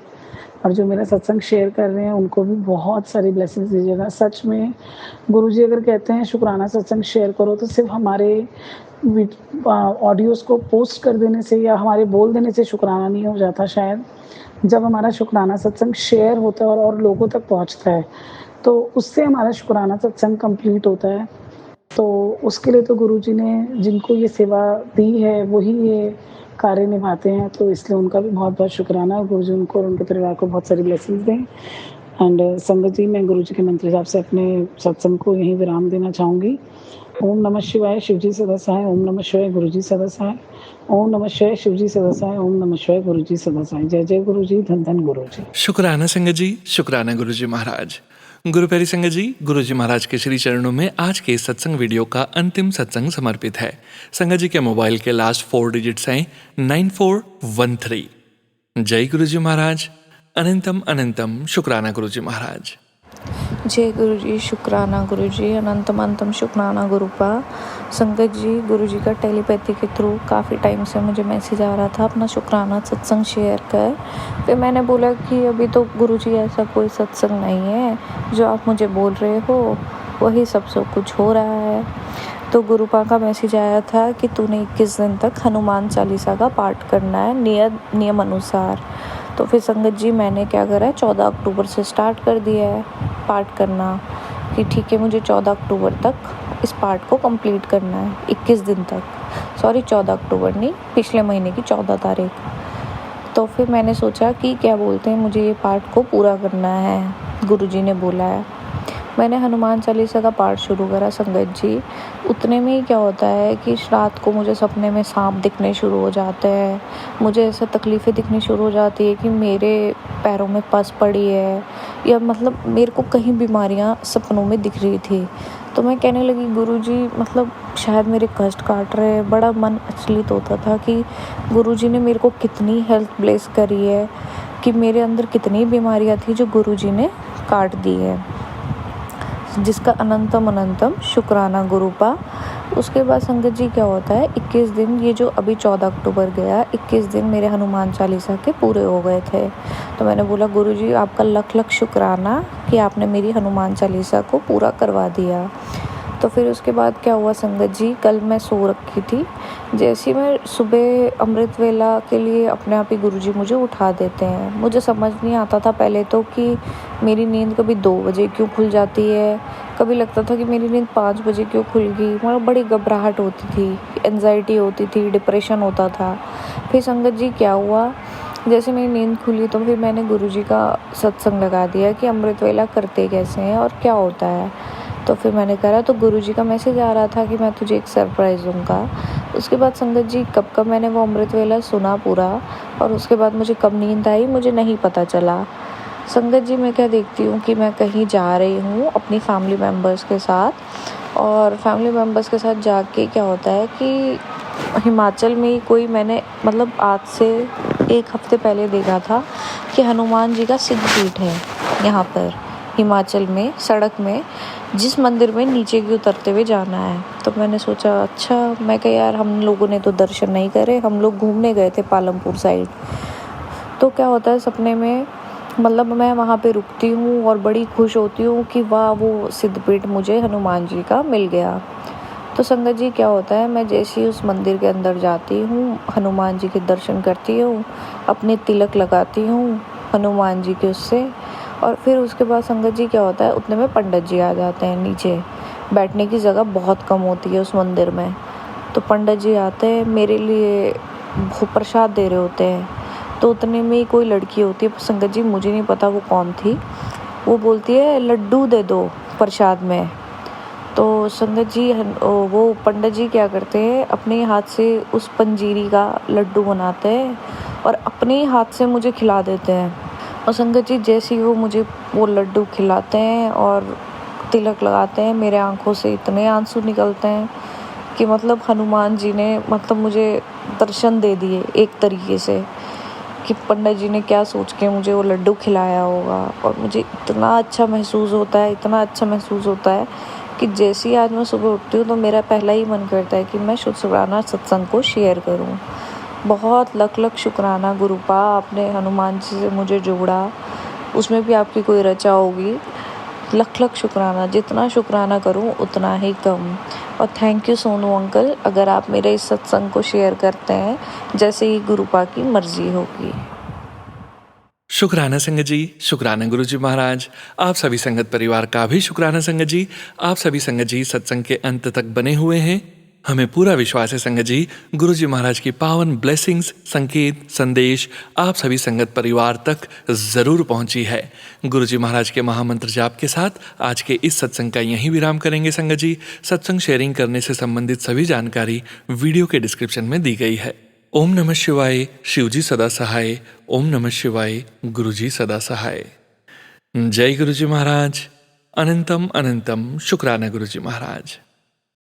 और जो मेरा सत्संग शेयर कर रहे हैं उनको भी बहुत सारी ब्लेसिंग्स दीजिएगा। सच में गुरुजी अगर कहते हैं शुक्राना सत्संग शेयर करो, तो सिर्फ हमारे ऑडियोज़ को पोस्ट कर देने से या हमारे बोल देने से शुक्राना नहीं हो जाता। शायद जब हमारा शुक्राना सत्संग शेयर होता है और लोगों तक पहुंचता है, तो उससे हमारा शुक्राना सत्संग कंप्लीट होता है। तो उसके लिए तो गुरुजी ने जिनको ये सेवा दी है वही ये कार्य निभाते हैं, तो इसलिए उनका भी बहुत बहुत शुक्राना। गुरुजी उनको और उनके परिवार को बहुत सारी ब्लेसिंग्स दें। एंड संगत जी, मैं गुरुजी के मंत्र जाप से अपने सत्संग को यहीं विराम देना चाहूँगी। ओम नमः शिवाय, शिवजी सदा सहाय। ओम नमः शिवाय, गुरुजी सदा सहाय। ओम नमः शिवाय, शिवजी सदा सहाय। ओम नमः शिवाय, गुरुजी सदा सहाय। जय जय गुरुजी, धन धन गुरुजी। शुक्राना संगत जी, शुक्राना गुरुजी महाराज। गुरु प्यारी संगत जी, गुरुजी महाराज के श्री चरणों में आज के इस सत्संग वीडियो का अंतिम सत्संग समर्पित है। संगत जी के मोबाइल के लास्ट 4 डिजिट्स हैं 9413। जय गुरुजी महाराज। अनंतम अनंतम शुक्राना गुरुजी महाराज। जय गुरुजी, शुक्राना गुरुजी, अनंतम अनंतम शुक्राना गुरुपा। संगत जी, गुरुजी का टेलीपैथी के थ्रू काफ़ी टाइम से मुझे मैसेज आ रहा था अपना शुक्राना सत्संग शेयर कर। फिर मैंने बोला कि अभी तो गुरुजी ऐसा कोई सत्संग नहीं है, जो आप मुझे बोल रहे हो वही सब कुछ हो रहा है। तो गुरुपा का मैसेज आया था कि तूने 21 दिन तक हनुमान चालीसा का पाठ करना है नियम अनुसार। तो फिर संगत जी मैंने क्या करा है, 14 अक्टूबर से स्टार्ट कर दिया है पाठ करना, कि ठीक है मुझे 14 अक्टूबर तक इस पाठ को कंप्लीट करना है। 21 दिन तक, सॉरी 14 अक्टूबर नहीं, पिछले महीने की 14 तारीख। तो फिर मैंने सोचा कि क्या बोलते हैं, मुझे ये पाठ को पूरा करना है, गुरुजी ने बोला है। मैंने हनुमान चालीसा का पाठ शुरू करा संगत जी। उतने में ही क्या होता है कि रात को मुझे सपने में सांप दिखने शुरू हो जाते हैं। मुझे ऐसा तकलीफ़ें दिखनी शुरू हो जाती है कि मेरे पैरों में पस पड़ी है, या मतलब मेरे को कहीं बीमारियां सपनों में दिख रही थी। तो मैं कहने लगी गुरुजी मतलब शायद मेरे कष्ट काट रहे हैं। बड़ा मन अचलित होता था कि गुरुजी ने मेरे को कितनी हेल्थ ब्लेस करी है, कि मेरे अंदर कितनी बीमारियां थी जो गुरुजी ने काट दी है, जिसका अनंतम अनंतम शुक्राना गुरुपा। उसके बाद संगत जी क्या होता है, 21 दिन, ये जो अभी 14 अक्टूबर गया, 21 दिन मेरे हनुमान चालीसा के पूरे हो गए थे। तो मैंने बोला गुरुजी आपका लख लख शुक्राना कि आपने मेरी हनुमान चालीसा को पूरा करवा दिया। तो फिर उसके बाद क्या हुआ संगत जी, कल मैं सो रखी थी, जैसे ही मैं सुबह अमृत वेला के लिए अपने आप ही गुरुजी मुझे उठा देते हैं। मुझे समझ नहीं आता था पहले तो कि मेरी नींद कभी 2 बजे क्यों खुल जाती है, कभी लगता था कि मेरी नींद 5 बजे क्यों खुल गई। मतलब बड़ी घबराहट होती थी, एंजाइटी होती थी, डिप्रेशन होता था। फिर संगत जी क्या हुआ, जैसे मेरी नींद खुली तो फिर मैंने गुरुजी का सत्संग लगा दिया कि अमृत वेला करते कैसे हैं और क्या होता है। तो फिर मैंने करा, तो गुरुजी का मैसेज आ रहा था कि मैं तुझे एक सरप्राइज़ दूंगा। उसके बाद संगत जी कब मैंने वो अमृत वेला सुना पूरा, और उसके बाद मुझे कब नींद आई मुझे नहीं पता चला। संगत जी मैं क्या देखती हूँ कि मैं कहीं जा रही हूँ अपनी फैमिली मेम्बर्स के साथ, और फैमिली मेम्बर्स के साथ जाके क्या होता है कि हिमाचल में ही कोई, मैंने मतलब आज से 1 हफ्ते पहले देखा था कि हनुमान जी का सिद्धपीठ है यहाँ पर हिमाचल में, सड़क में, जिस मंदिर में नीचे की उतरते हुए जाना है। तो मैंने सोचा अच्छा, मैं कहा यार हम लोगों ने तो दर्शन नहीं करे, हम लोग घूमने गए थे पालमपुर साइड। तो क्या होता है सपने में, मतलब मैं वहाँ पे रुकती हूँ और बड़ी खुश होती हूँ कि वाह वो सिद्धपीठ मुझे हनुमान जी का मिल गया। तो संगत जी क्या होता है, मैं जैसे ही उस मंदिर के अंदर जाती हूँ, हनुमान जी के दर्शन करती हूँ, अपने तिलक लगाती हूँ हनुमान जी के उससे, और फिर उसके बाद संगत जी क्या होता है, उतने में पंडित जी आ जाते हैं। नीचे बैठने की जगह बहुत कम होती है उस मंदिर में। तो पंडित जी आते हैं, मेरे लिए प्रसाद दे रहे होते हैं। तो उतने में ही कोई लड़की होती है संगत जी, मुझे नहीं पता वो कौन थी, वो बोलती है लड्डू दे दो प्रसाद में। तो संगत जी वो पंडित जी क्या करते हैं, अपने हाथ से उस पंजीरी का लड्डू बनाते हैं और अपने हाथ से मुझे खिला देते हैं। और संगत जी जैसे ही वो मुझे वो लड्डू खिलाते हैं और तिलक लगाते हैं, मेरे आंखों से इतने आंसू निकलते हैं कि मतलब हनुमान जी ने मतलब मुझे दर्शन दे दिए एक तरीके से, कि पंडित जी ने क्या सोच के मुझे वो लड्डू खिलाया होगा। और मुझे इतना अच्छा महसूस होता है, इतना अच्छा महसूस होता है कि जैसे ही आज मैं सुबह उठती हूँ तो मेरा पहला ही मन करता है कि मैं शुक्राना सत्संग को शेयर करूँ। बहुत लख लख शुक्राना गुरुपा, आपने हनुमान जी से मुझे जोड़ा। उसमें भी आपकी कोई रचा होगी। लख लख शुक्राना, जितना शुक्राना करूं उतना ही कम। और थैंक यू सोनू अंकल, अगर आप मेरे इस सत्संग को शेयर करते हैं जैसे ही गुरुपा की मर्जी होगी। शुक्राना संगत जी, शुक्राना गुरुजी महाराज। आप सभी संगत परिवार का भी शुक्राना संगत जी। आप सभी संगत जी सत्संग के अंत तक बने हुए हैं। हमें पूरा विश्वास है संगत जी, गुरुजी महाराज की पावन ब्लेसिंग्स, संकेत, संदेश आप सभी संगत परिवार तक जरूर पहुंची है। गुरुजी महाराज के महामंत्र जाप के साथ आज के इस सत्संग का यहीं विराम करेंगे संगत जी। सत्संग शेयरिंग करने से संबंधित सभी जानकारी वीडियो के डिस्क्रिप्शन में दी गई है। ओम नमः शिवाय, शिवजी सदा सहाय। ओम नमः शिवाय, गुरुजी सदा सहाय। जय गुरुजी महाराज। अनंतम अनंतम शुक्राना गुरुजी महाराज।